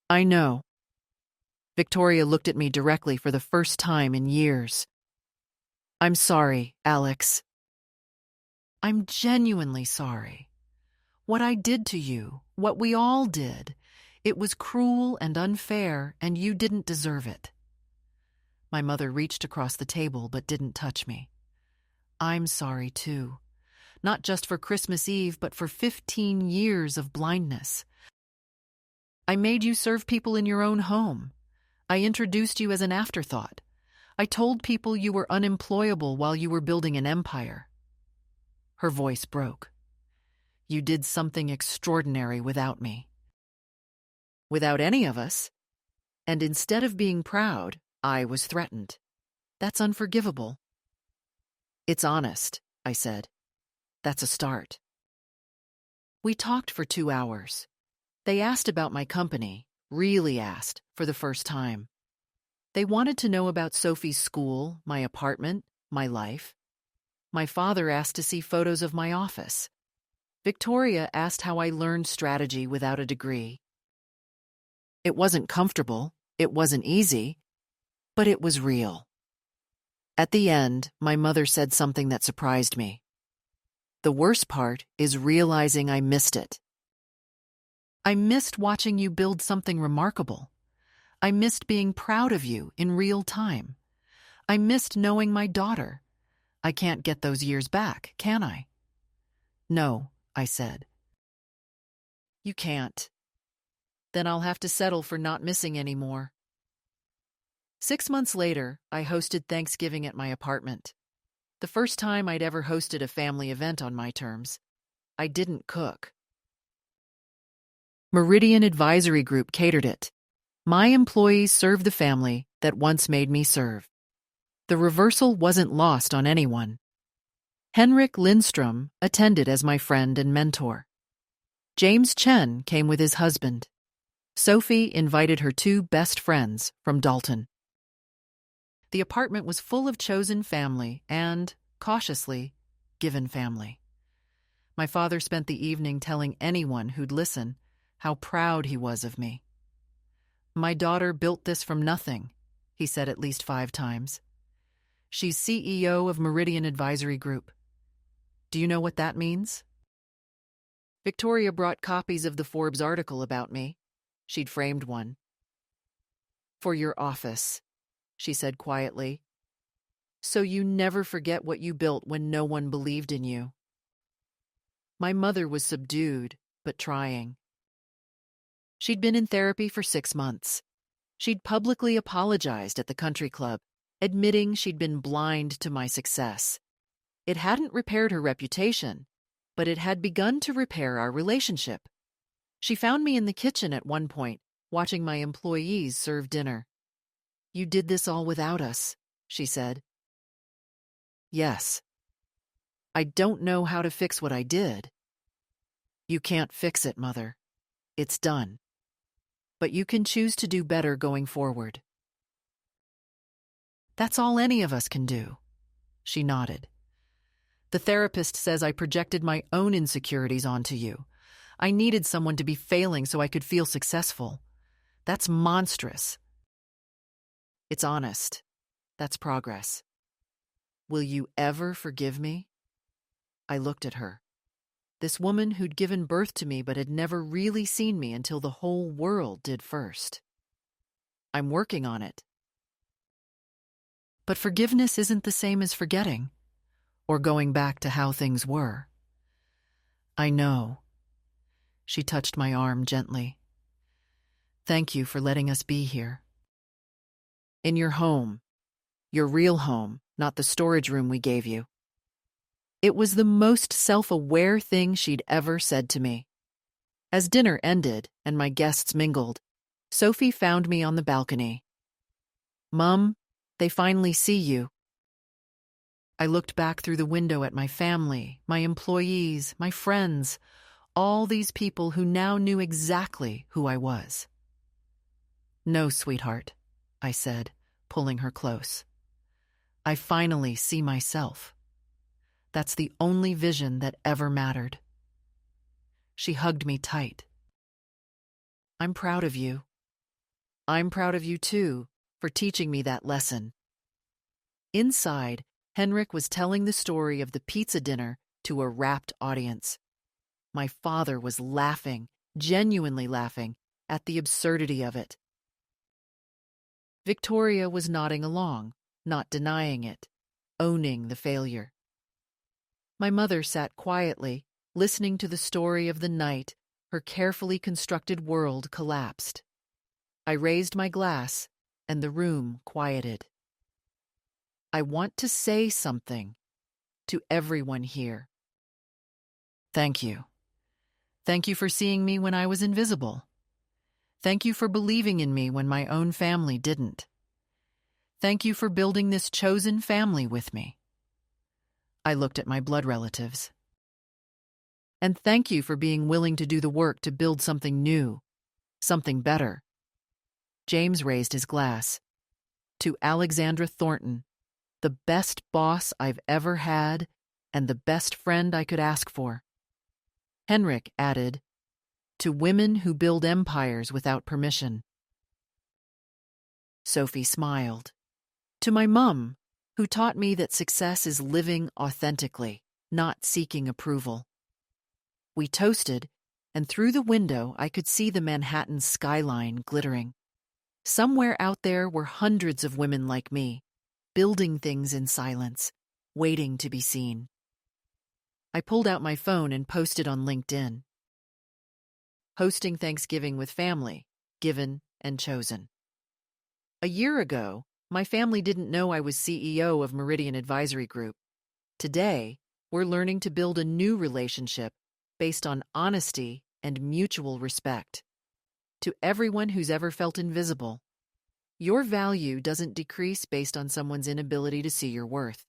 "I know." Victoria looked at me directly for the first time in years. "I'm sorry, Alex. I'm genuinely sorry. What I did to you, what we all did, it was cruel and unfair, and you didn't deserve it." My mother reached across the table but didn't touch me. "I'm sorry too. Not just for Christmas Eve, but for 15 years of blindness. I made you serve people in your own home. I introduced you as an afterthought. I told people you were unemployable while you were building an empire." Her voice broke. "You did something extraordinary without me. Without any of us. And instead of being proud, I was threatened. That's unforgivable." "It's honest," I said. "That's a start." We talked for 2 hours. They asked about my company, really asked, for the first time. They wanted to know about Sophie's school, my apartment, my life. My father asked to see photos of my office. Victoria asked how I learned strategy without a degree. It wasn't comfortable, it wasn't easy, but it was real. At the end, my mother said something that surprised me. "The worst part is realizing I missed it. I missed watching you build something remarkable. I missed being proud of you in real time. I missed knowing my daughter. I can't get those years back, can I?" "No," I said. "You can't. Then I'll have to settle for not missing any more." 6 months later, I hosted Thanksgiving at my apartment. The first time I'd ever hosted a family event on my terms. I didn't cook. Meridian Advisory Group catered it. My employees served the family that once made me serve. The reversal wasn't lost on anyone. Henrik Lindstrom attended as my friend and mentor. James Chen came with his husband. Sophie invited her 2 best friends from Dalton. The apartment was full of chosen family and, cautiously, given family. My father spent the evening telling anyone who'd listen how proud he was of me. "My daughter built this from nothing," he said at least 5 times. "She's CEO of Meridian Advisory Group. Do you know what that means?" Victoria brought copies of the Forbes article about me. She'd framed one. "For your office," she said quietly. "So you never forget what you built when no one believed in you." My mother was subdued, but trying. She'd been in therapy for 6 months. She'd publicly apologized at the country club, admitting she'd been blind to my success. It hadn't repaired her reputation, but it had begun to repair our relationship. She found me in the kitchen at one point, watching my employees serve dinner. "You did this all without us," she said. "Yes. I don't know how to fix what I did." "You can't fix it, Mother. It's done." but you can choose to do better going forward. That's all any of us can do, she nodded. The therapist says I projected my own insecurities onto you. I needed someone to be failing so I could feel successful. That's monstrous. It's honest. That's progress. Will you ever forgive me? I looked at her. This woman who'd given birth to me but had never really seen me until the whole world did first. I'm working on it. But forgiveness isn't the same as forgetting, or going back to how things were. I know. She touched my arm gently. Thank you for letting us be here. In your home. Your real home, not the storage room we gave you. It was the most self-aware thing she'd ever said to me. As dinner ended and my guests mingled, Sophie found me on the balcony. Mum, they finally see you. I looked back through the window at my family, my employees, my friends, all these people who now knew exactly who I was. No, sweetheart, I said, pulling her close. I finally see myself. That's the only vision that ever mattered. She hugged me tight. I'm proud of you. I'm proud of you too, for teaching me that lesson. Inside, Henrik was telling the story of the pizza dinner to a rapt audience. My father was laughing, genuinely laughing, at the absurdity of it. Victoria was nodding along, not denying it, owning the failure. My mother sat quietly, listening to the story of the night her carefully constructed world collapsed. I raised my glass, and the room quieted. I want to say something to everyone here. Thank you. Thank you for seeing me when I was invisible. Thank you for believing in me when my own family didn't. Thank you for building this chosen family with me. I looked at my blood relatives. And thank you for being willing to do the work to build something new, something better. James raised his glass. To Alexandra Thornton, the best boss I've ever had and the best friend I could ask for. Henrik added, to women who build empires without permission. Sophie smiled. To my mum, who taught me that success is living authentically, not seeking approval. We toasted, and through the window I could see the Manhattan skyline glittering. Somewhere out there were hundreds of women like me, building things in silence, waiting to be seen. I pulled out my phone and posted on LinkedIn. Hosting Thanksgiving with family, given and chosen. A year ago, my family didn't know I was CEO of Meridian Advisory Group. Today, we're learning to build a new relationship based on honesty and mutual respect. To everyone who's ever felt invisible, your value doesn't decrease based on someone's inability to see your worth.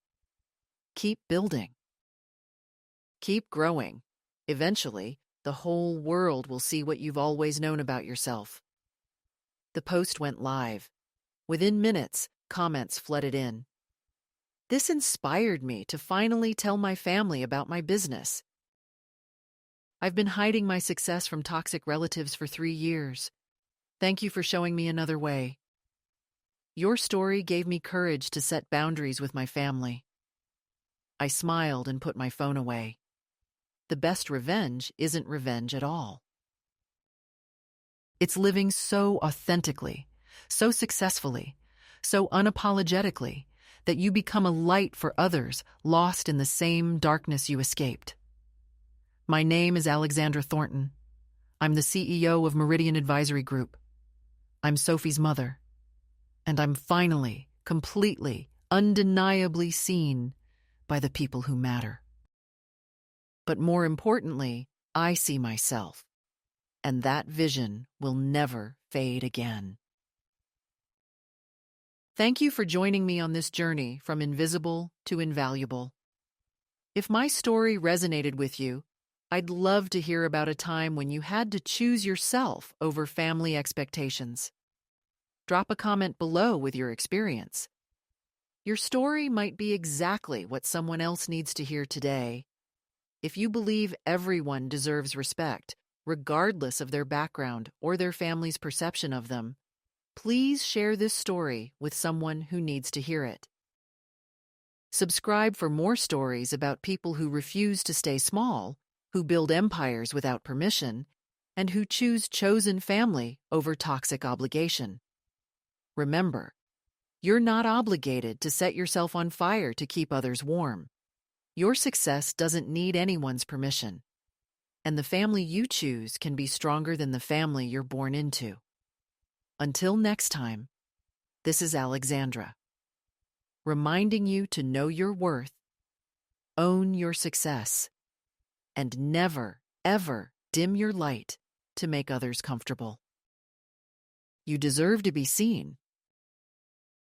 Keep building. Keep growing. Eventually, the whole world will see what you've always known about yourself. The post went live. Within minutes, comments flooded in. This inspired me to finally tell my family about my business. I've been hiding my success from toxic relatives for 3 years. Thank you for showing me another way. Your story gave me courage to set boundaries with my family. I smiled and put my phone away. The best revenge isn't revenge at all. It's living so authentically, so successfully, so unapologetically, that you become a light for others lost in the same darkness you escaped. My name is Alexandra Thornton. I'm the CEO of Meridian Advisory Group. I'm Sophie's mother. And I'm finally, completely, undeniably seen by the people who matter. But more importantly, I see myself, and that vision will never fade again. Thank you for joining me on this journey from invisible to invaluable. If my story resonated with you, I'd love to hear about a time when you had to choose yourself over family expectations. Drop a comment below with your experience. Your story might be exactly what someone else needs to hear today. If you believe everyone deserves respect, regardless of their background or their family's perception of them, please share this story with someone who needs to hear it. Subscribe for more stories about people who refuse to stay small, who build empires without permission, and who choose chosen family over toxic obligation. Remember, you're not obligated to set yourself on fire to keep others warm. Your success doesn't need anyone's permission, and the family you choose can be stronger than the family you're born into. Until next time, this is Alexandra, reminding you to know your worth, own your success, and never, ever dim your light to make others comfortable. You deserve to be seen,